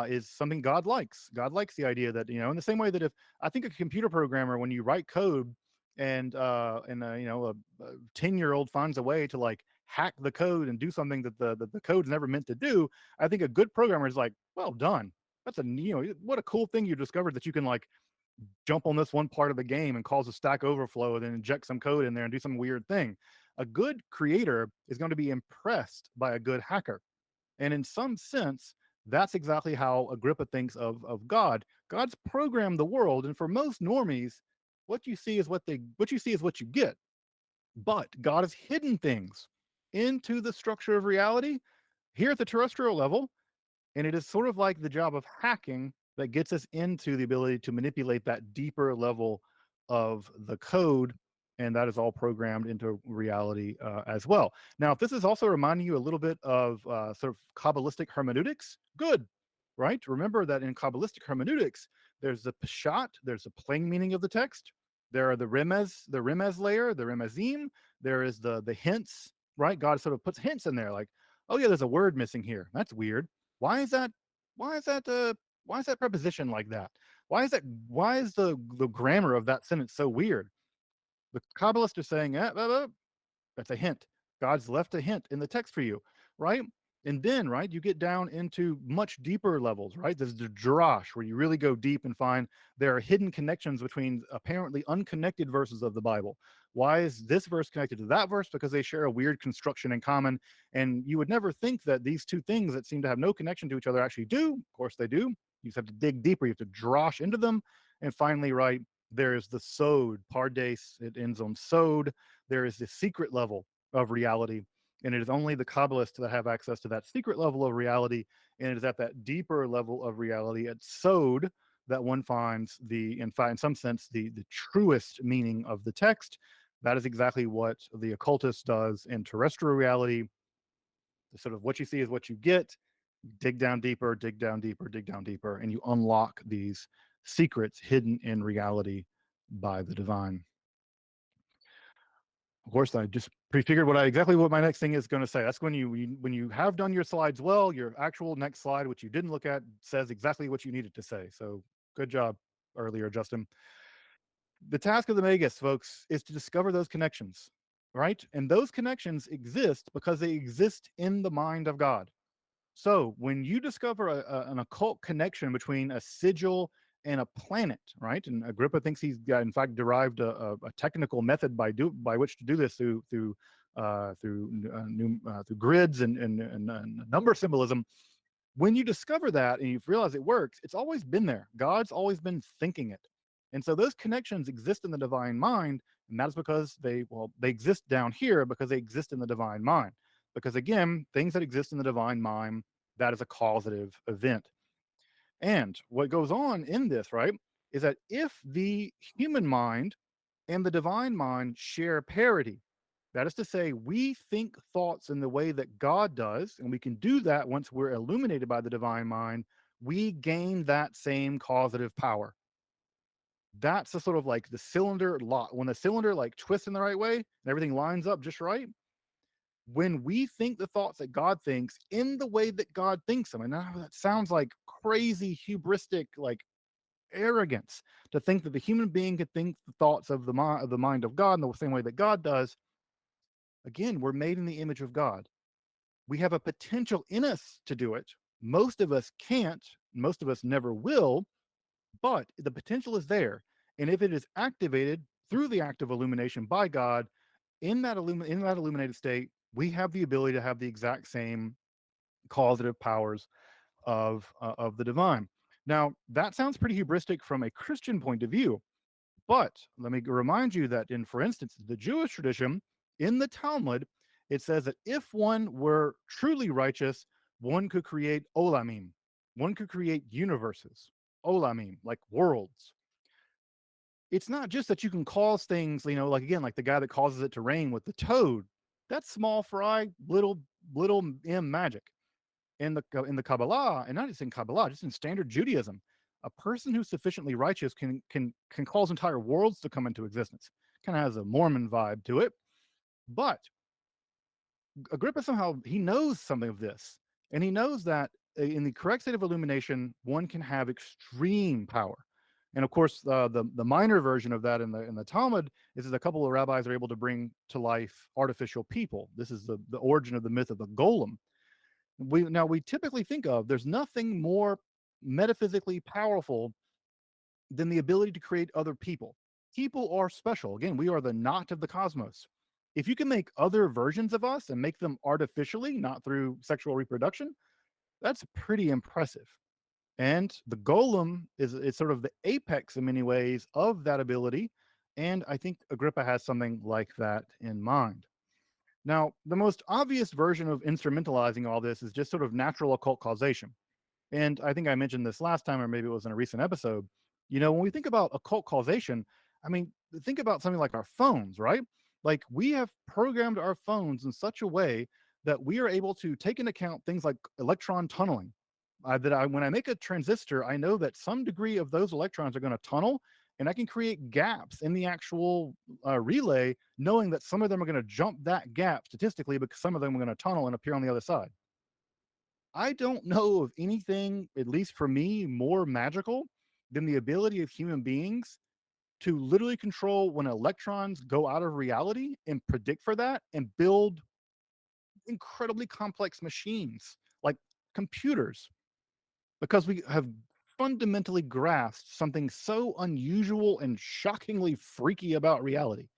is something God likes. God likes the idea that, in the same way that if I think a computer programmer, when you write code and a 10-year-old finds a way to like hack the code and do something that the code's never meant to do, I think a good programmer is like, well done. That's what a cool thing you discovered, that you can like jump on this one part of the game and cause a Stack Overflow and then inject some code in there and do some weird thing. A good creator is going to be impressed by a good hacker. And in some sense, that's exactly how Agrippa thinks of God. God's programmed the world, and for most normies, what you see is what you get. But God has hidden things into the structure of reality here at the terrestrial level, and it is sort of like the job of hacking that gets us into the ability to manipulate that deeper level of the code. And that is all programmed into reality as well. Now, if this is also reminding you a little bit of sort of Kabbalistic hermeneutics, good, right? Remember that in Kabbalistic hermeneutics, there's the Peshat, there's the plain meaning of the text. There are the Remez layer, the Remezim. There is the hints, right? God sort of puts hints in there like, oh yeah, there's a word missing here. That's weird. Why is that? Why is that? Why is that preposition like that? Why is that? Why is the grammar of that sentence so weird? The Kabbalists are saying, that's a hint. God's left a hint in the text for you, right? And then, right, you get down into much deeper levels, right? There's the Drash, where you really go deep and find there are hidden connections between apparently unconnected verses of the Bible. Why is this verse connected to that verse? Because they share a weird construction in common. And you would never think that these two things that seem to have no connection to each other actually do. Of course, they do. You just have to dig deeper. You have to drosh into them. And finally, right, there's the Sod, Pardes, it ends on Sod. There is the secret level of reality, and it is only the Kabbalists that have access to that secret level of reality, and it is at that deeper level of reality at Sod that one finds in some sense, the truest meaning of the text. That is exactly what the occultist does in terrestrial reality. The sort of what you see is what you get. Dig down deeper, dig down deeper, dig down deeper, and you unlock these secrets hidden in reality by the divine. Of course, I just prefigured exactly what my next thing is going to say. That's when you have done your slides well, your actual next slide, which you didn't look at, says exactly what you needed to say. So good job earlier, Justin. The task of the Magus, folks, is to discover those connections, right? And those connections exist because they exist in the mind of God. So when you discover an occult connection between a sigil and a planet, right? And Agrippa thinks he's in fact derived a technical method by which to do this through grids and number symbolism. When you discover that and you realize it works, it's always been there. God's always been thinking it. And so those connections exist in the divine mind, and that is because they exist down here because they exist in the divine mind. Because again, things that exist in the divine mind, that is a causative event. And what goes on in this, right, is that if the human mind and the divine mind share parity, that is to say, we think thoughts in the way that God does, and we can do that once we're illuminated by the divine mind, we gain that same causative power. That's the sort of like the cylinder lock. When the cylinder like twists in the right way and everything lines up just right, when we think the thoughts that God thinks in the way that God thinks them, and that sounds like crazy hubristic, like arrogance to think that the human being could think the thoughts of the mind of God in the same way that God does. Again, we're made in the image of God. We have a potential in us to do it. Most of us can't. Most of us never will, but the potential is there. And if it is activated through the act of illumination by God, in that illuminated state, we have the ability to have the exact same causative powers of the divine. Now, that sounds pretty hubristic from a Christian point of view, but let me remind you that in, for instance, the Jewish tradition, in the Talmud, it says that if one were truly righteous, one could create olamim, one could create universes, olamim, like worlds. It's not just that you can cause things, like again, like the guy that causes it to rain with the toad. That's small fry, little m magic. In the Kabbalah, and not just in Kabbalah, just in standard Judaism, a person who's sufficiently righteous can cause entire worlds to come into existence. Kind of has a Mormon vibe to it, but Agrippa somehow he knows something of this, and he knows that in the correct state of illumination, one can have extreme power. And of course, the minor version of that in the Talmud is that a couple of rabbis are able to bring to life artificial people. This is the origin of the myth of the golem. We typically think of there's nothing more metaphysically powerful than the ability to create other people. People are special. Again, we are the knot of the cosmos. If you can make other versions of us and make them artificially, not through sexual reproduction, that's pretty impressive. And the golem is sort of the apex in many ways of that ability. And I think Agrippa has something like that in mind. Now, the most obvious version of instrumentalizing all this is just sort of natural occult causation. And I think I mentioned this last time, or maybe it was in a recent episode. When we think about occult causation, I mean, think about something like our phones, right? Like we have programmed our phones in such a way that we are able to take into account things like electron tunneling. When I make a transistor, I know that some degree of those electrons are going to tunnel, and I can create gaps in the actual relay, knowing that some of them are going to jump that gap statistically because some of them are going to tunnel and appear on the other side. I don't know of anything, at least for me, more magical than the ability of human beings to literally control when electrons go out of reality and predict for that and build incredibly complex machines like computers, because we have fundamentally grasped something so unusual and shockingly freaky about reality.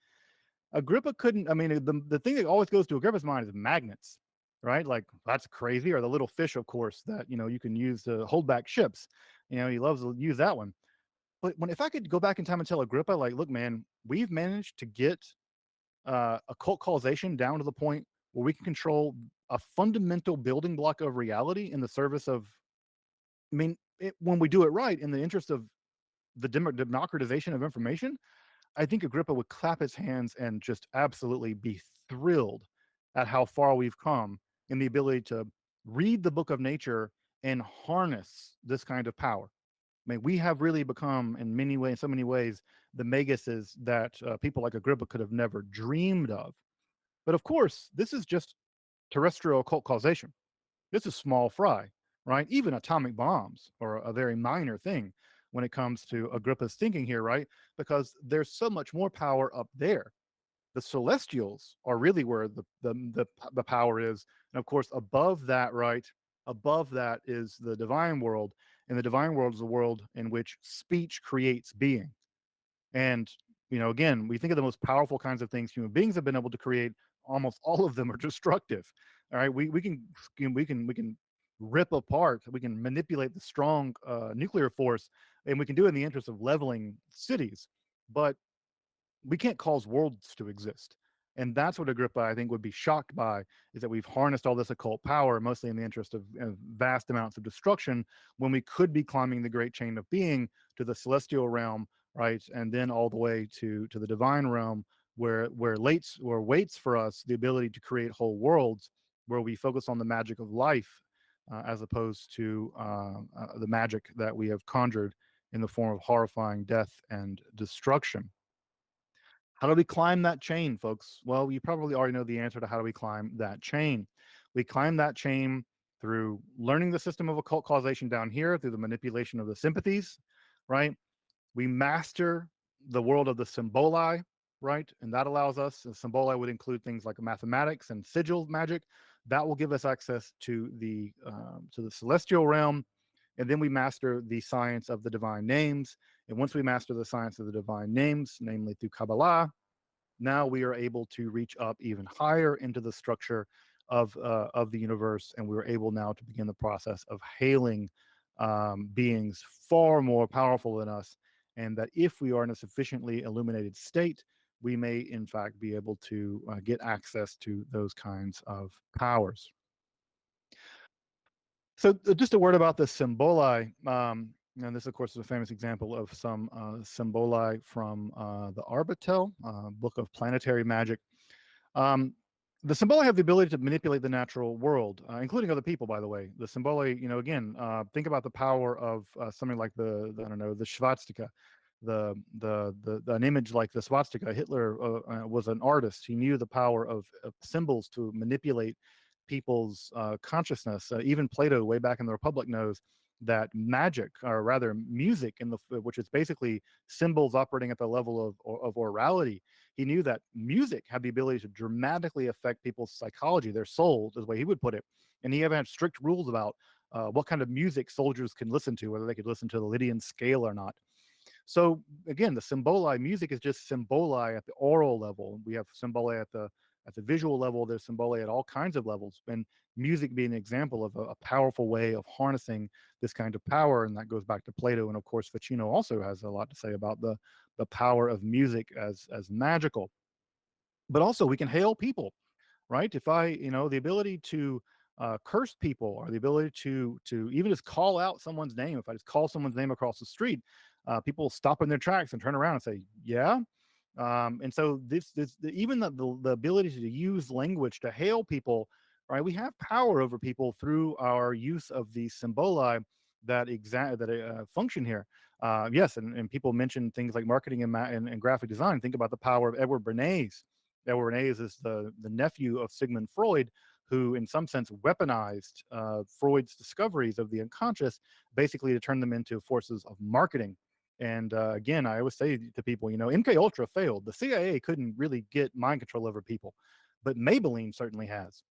Agrippa couldn't. I mean, the thing that always goes to Agrippa's mind is magnets, right? Like that's crazy. Or the little fish, of course, that you can use to hold back ships. He loves to use that one. But if I could go back in time and tell Agrippa, like, look, man, we've managed to get occult causation down to the point where we can control a fundamental building block of reality in the service of. I mean, when we do it right, in the interest of the democratization of information, I think Agrippa would clap his hands and just absolutely be thrilled at how far we've come in the ability to read the book of nature and harness this kind of power. I mean, we have really become, in many ways, in so many ways, the maguses that people like Agrippa could have never dreamed of. But of course, this is just terrestrial occult causation. This is small fry, right? Even atomic bombs are a very minor thing when it comes to Agrippa's thinking here, right? Because there's so much more power up there. The celestials are really where the power is, and of course, above that, right? Above that is the divine world, and the divine world is a world in which speech creates being. And again, we think of the most powerful kinds of things human beings have been able to create. Almost all of them are destructive. All right, we can rip apart. We can manipulate the strong nuclear force, and we can do it in the interest of leveling cities. But we can't cause worlds to exist. And that's what Agrippa, I think, would be shocked by, is that we've harnessed all this occult power, mostly in the interest of vast amounts of destruction, when we could be climbing the great chain of being to the celestial realm, right? And then all the way to the divine realm, where waits for us the ability to create whole worlds, where we focus on the magic of life, as opposed to the magic that we have conjured in the form of horrifying death and destruction. How do we climb that chain, folks? Well, you probably already know the answer to how do we climb that chain. We climb that chain through learning the system of occult causation down here, through the manipulation of the sympathies, right? We master the world of the symboli, right? And that allows us, the symboli would include things like mathematics and sigil magic. That will give us access to the celestial realm. And then we master the science of the divine names. And once we master the science of the divine names, namely through Kabbalah, now we are able to reach up even higher into the structure of the universe, and we are able now to begin the process of hailing beings far more powerful than us, and that if we are in a sufficiently illuminated state, we may in fact be able to get access to those kinds of powers. So, just a word about the symboli. And this, of course, is a famous example of some symboli from the Arbatel, book of planetary magic. Um, the symboli have the ability to manipulate the natural world, including other people, by the way. The symboli, again, think about the power of something like I don't know, the swastika, an image like the swastika. Hitler was an artist. He knew the power of symbols to manipulate people's consciousness. Even Plato, way back in the Republic, knows that magic, or rather music, which is basically symbols operating at the level of orality. He knew that music had the ability to dramatically affect people's psychology, their souls, is the way he would put it. And he even had strict rules about what kind of music soldiers can listen to, whether they could listen to the Lydian scale or not. So again, the symboli music is just symboli at the oral level. We have symboli at the visual level. There's symboli at all kinds of levels, and music being an example of a powerful way of harnessing this kind of power. And that goes back to Plato, and of course, Ficino also has a lot to say about the power of music as magical. But also, we can hail people, right? If the ability to curse people, or the ability to even just call out someone's name. If I just call someone's name across the street, people stop in their tracks and turn around and say, "Yeah." And so even the ability to use language to hail people, right? We have power over people through our use of the symboli that function here. Yes, and people mention things like marketing and graphic design. Think about the power of Edward Bernays. Edward Bernays is the nephew of Sigmund Freud, who, in some sense, weaponized Freud's discoveries of the unconscious, basically to turn them into forces of marketing. And again, I always say to people, MK Ultra failed. The CIA couldn't really get mind control over people, but Maybelline certainly has.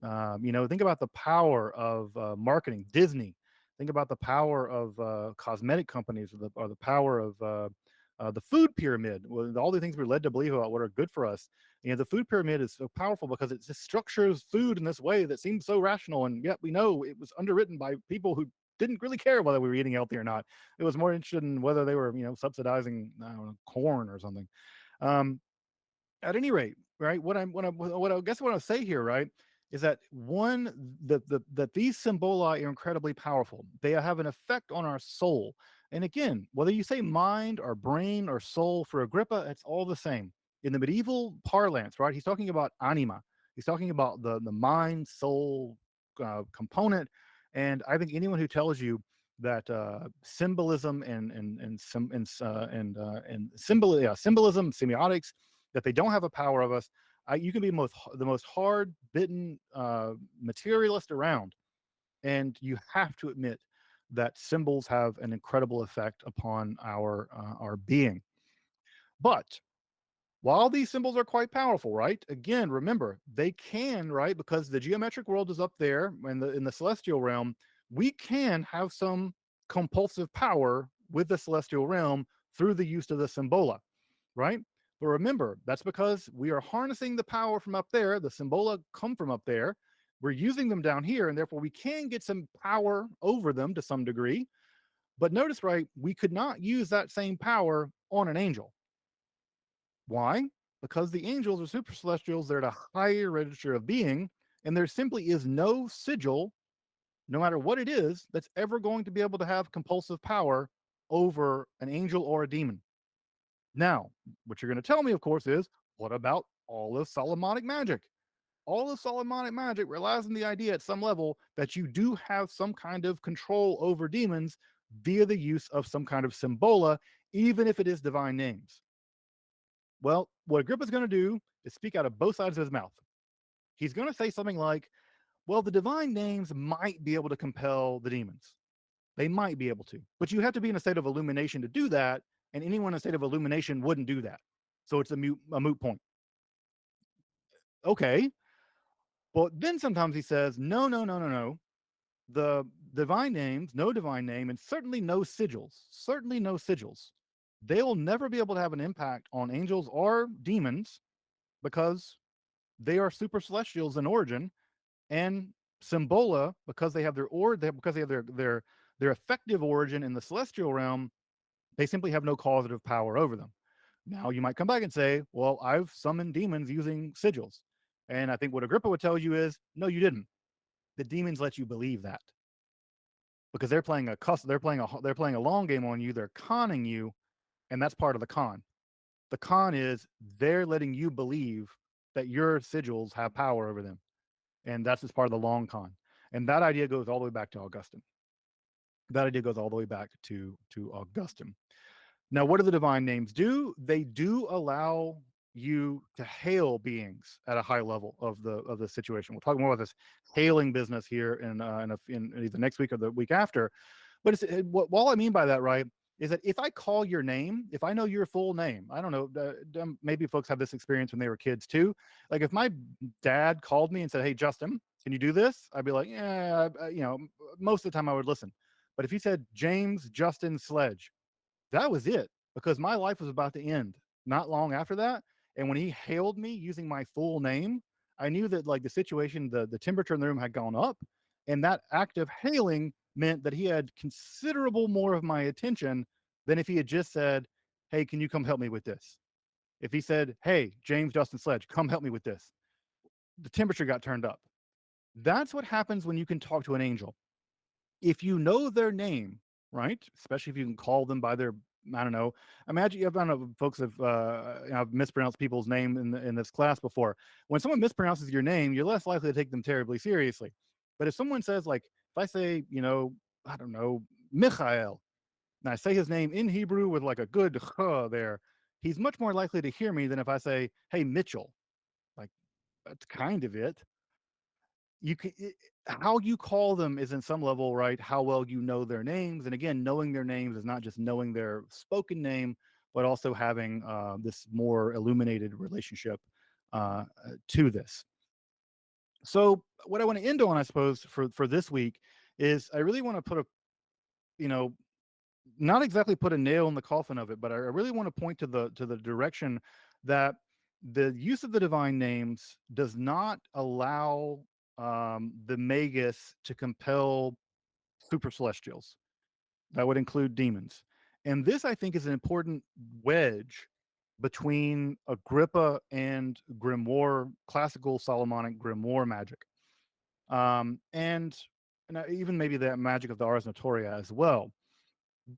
Think about the power of marketing. Disney. Think about the power of cosmetic companies, or the power of the food pyramid. Well, all the things we're led to believe about what are good for us. The food pyramid is so powerful because it just structures food in this way that seems so rational, and yet we know it was underwritten by people who didn't really care whether we were eating healthy or not. It was more interested in whether they were, subsidizing, I don't know, corn or something. Um, at any rate, right? What I guess what I'll say here, right, is that that these symboli are incredibly powerful. They have an effect on our soul. And again, whether you say mind or brain or soul for Agrippa, it's all the same. In the medieval parlance, right? He's talking about anima. He's talking about the mind soul component. And I think anyone who tells you that symbolism and symbolism, semiotics, that they don't have a power of us. You can be the most hard bitten materialist around, and you have to admit that symbols have an incredible effect upon our being. But while these symbols are quite powerful, right? Again, remember, they can, right, because the geometric world is up there, and in the celestial realm, we can have some compulsive power with the celestial realm through the use of the symbola, right? But remember, that's because we are harnessing the power from up there. The symbola come from up there. We're using them down here, and therefore we can get some power over them to some degree. But notice, right, we could not use that same power on an angel. Why? Because the angels are super celestials. They're at a higher register of being, and there simply is no sigil, no matter what it is, that's ever going to be able to have compulsive power over an angel or a demon. Now, what you're going to tell me, of course, is what about all of Solomonic magic? All of Solomonic magic relies on the idea at some level that you do have some kind of control over demons via the use of some kind of symbola, even if it is divine names. Well, what Agrippa's going to do is speak out of both sides of his mouth. He's going to say something like, well, the divine names might be able to compel the demons. They might be able to, but you have to be in a state of illumination to do that, and anyone in a state of illumination wouldn't do that. So it's a moot point. Okay. But then sometimes he says, no, no, no, no, no. divine names, no divine name, and certainly no sigils. Certainly no sigils. They will never be able to have an impact on angels or demons because they are super celestials in origin, and Symbola, because they have because they have their effective origin in the celestial realm, they simply have no causative power over them. Now you might come back and say, "Well, I've summoned demons using sigils," and I think what Agrippa would tell you is, "No, you didn't. The demons let you believe that because they're playing a long game on you. They're conning you, and that's part of the con. The con is they're letting you believe that your sigils have power over them, and that's just part of the long con. And that idea goes all the way back to Augustine. That idea goes all the way back to Augustine. Now, what do the divine names do? They do allow you to hail beings at a high level of the situation. We'll talk more about this hailing business here in either next week or the week after. But what all I mean by that, right, is that if I call your name, if I know your full name, I don't know, maybe folks have this experience when they were kids too. Like if my dad called me and said, "Hey, Justin, can you do this?" I'd be like, "Yeah," most of the time I would listen. But if he said James Justin Sledge, that was it, because my life was about to end not long after that. And when he hailed me using my full name, I knew that like the situation, the temperature in the room had gone up. And that act of hailing meant that he had considerable more of my attention than if he had just said, "Hey, can you come help me with this?" If he said, "Hey, James Justin Sledge, come help me with this," the temperature got turned up. That's what happens when you can talk to an angel. If you know their name, right? Especially if you can call them by their, I don't know. Imagine, I don't know, folks have I've mispronounced people's name in this class before. When someone mispronounces your name, you're less likely to take them terribly seriously. But if someone says, like, if I say, I don't know, Michael, and I say his name in Hebrew with like a good ch there, he's much more likely to hear me than if I say, "Hey, Mitchell." Like, that's kind of it. You can How you call them is in some level, right, how well you know their names. And again, knowing their names is not just knowing their spoken name, but also having this more illuminated relationship to this. So what I want to end on, I suppose, for this week is I really want to put a, you know not exactly put a nail in the coffin of it, but I really want to point to the direction that the use of the divine names does not allow the magus to compel super celestials. That would include demons. And this, I think, is an important wedge between Agrippa and Grimoire, classical Solomonic Grimoire magic, and even maybe the magic of the Ars Notoria as well.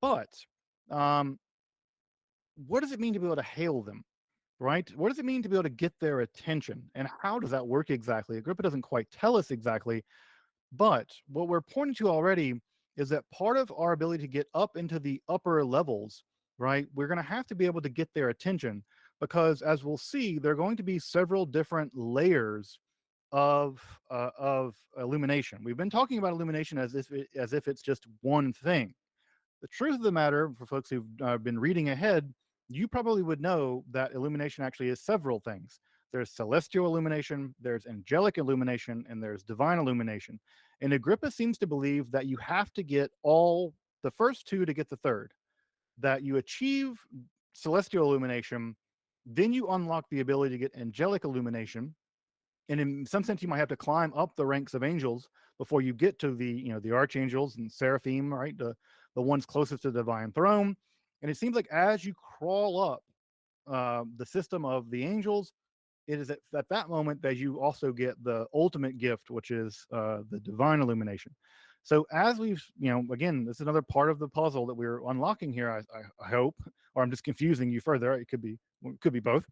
But um, what does it mean to be able to hail them, right? What does it mean to be able to get their attention? And how does that work exactly? Agrippa doesn't quite tell us exactly, but what we're pointing to already is that part of our ability to get up into the upper levels, right? We're going to have to be able to get their attention because, as we'll see, there are going to be several different layers of illumination. We've been talking about illumination as if it's just one thing. The truth of the matter, for folks who've been reading ahead, you probably would know that illumination actually is several things. There's celestial illumination, there's angelic illumination, and there's divine illumination. And Agrippa seems to believe that you have to get all the first two to get the third, that you achieve celestial illumination, then you unlock the ability to get angelic illumination. And in some sense, you might have to climb up the ranks of angels before you get to the archangels and seraphim, right? The ones closest to the divine throne. And it seems like as you crawl up the system of the angels, it is at that moment that you also get the ultimate gift, which is the divine illumination. So as we've, again, this is another part of the puzzle that we're unlocking here. I hope, or I'm just confusing you further. It could be both.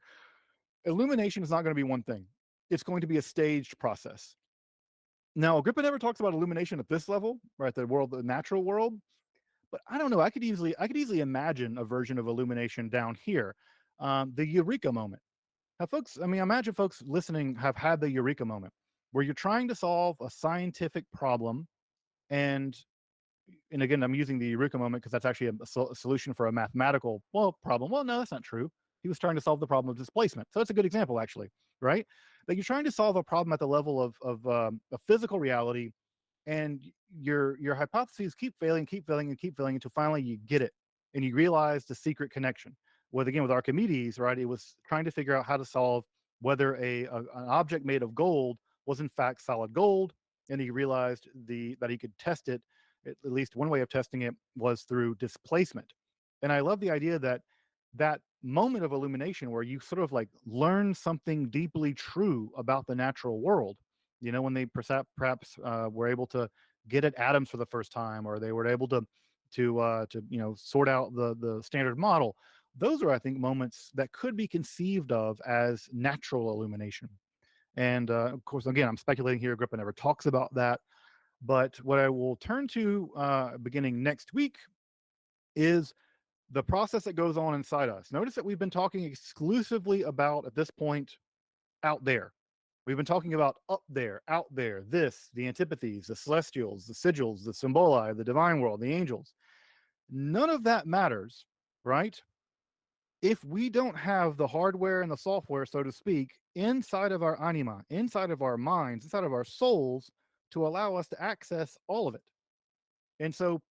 Illumination is not going to be one thing. It's going to be a staged process. Now, Agrippa never talks about illumination at this level, right? The natural world. But I don't know. I could easily imagine a version of illumination down here, the eureka moment. Now, folks, I mean, imagine folks listening have had the eureka moment where you're trying to solve a scientific problem, and again, I'm using the eureka moment because that's actually a solution for a mathematical problem. Well, no, that's not true. He was trying to solve the problem of displacement, so it's a good example, actually, right? That you're trying to solve a problem at the level of a physical reality, and your hypotheses keep failing, and keep failing until finally you get it, and you realize the secret connection. With again with Archimedes, right? It was trying to figure out how to solve whether an object made of gold was in fact solid gold, and he realized the that he could test it. At least one way of testing it was through displacement. And I love the idea that that moment of illumination where you sort of like learn something deeply true about the natural world, when they perhaps were able to get at atoms for the first time, or they were able to sort out the standard model. Those are, I think, moments that could be conceived of as natural illumination. And of course, again, I'm speculating here. Agrippa never talks about that. But what I will turn to beginning next week is the process that goes on inside us. Notice that we've been talking exclusively about, at this point, out there. We've been talking about up there, out there, this, the antipathies, the celestials, the sigils, the symboli, the divine world, the angels. None of that matters, right? If we don't have the hardware and the software, so to speak, inside of our anima, inside of our minds, inside of our souls, to allow us to access all of it. And so,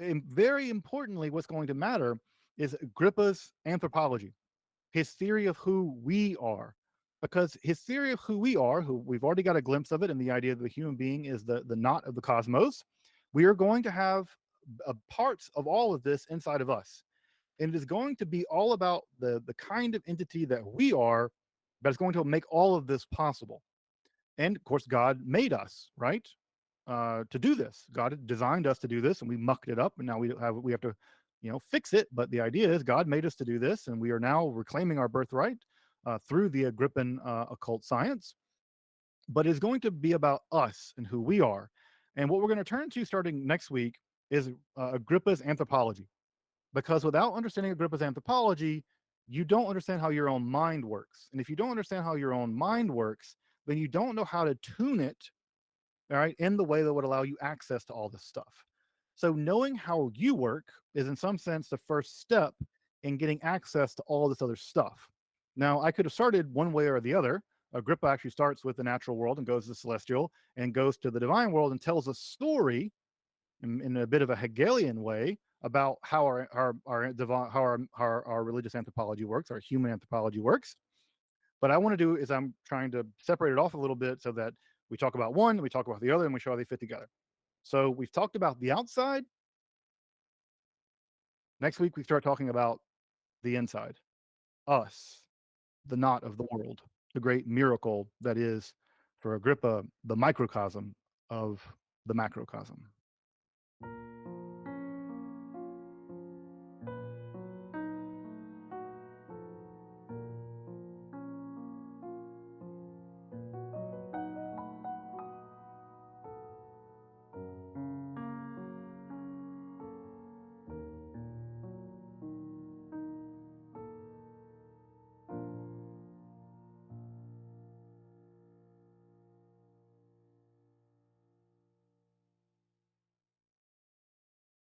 very importantly, what's going to matter is Agrippa's anthropology, his theory of who we are. Because his theory of who we are, who we've already got a glimpse of it in the idea that the human being is the knot of the cosmos, we are going to have parts of all of this inside of us. And it is going to be all about the kind of entity that we are that is going to make all of this possible. And of course, God made us, right? To do this. God designed us to do this, and we mucked it up, and now we have to, fix it. But the idea is God made us to do this, and we are now reclaiming our birthright through the Agrippan occult science. But it's going to be about us and who we are. And what we're going to turn to starting next week is Agrippa's anthropology, because without understanding Agrippa's anthropology, you don't understand how your own mind works. And if you don't understand how your own mind works, then you don't know how to tune it, all right, in the way that would allow you access to all this stuff. So knowing how you work is in some sense the first step in getting access to all this other stuff. Now, I could have started one way or the other. Agrippa actually starts with the natural world and goes to the celestial and goes to the divine world and tells a story in a bit of a Hegelian way about how our divine our religious anthropology works, our human anthropology works. What I want to do is I'm trying to separate it off a little bit so that we talk about one, we talk about the other, and we show how they fit together. So we've talked about the outside. Next week we start talking about the inside, us, the knot of the world, the great miracle that is, for Agrippa, the microcosm of the macrocosm.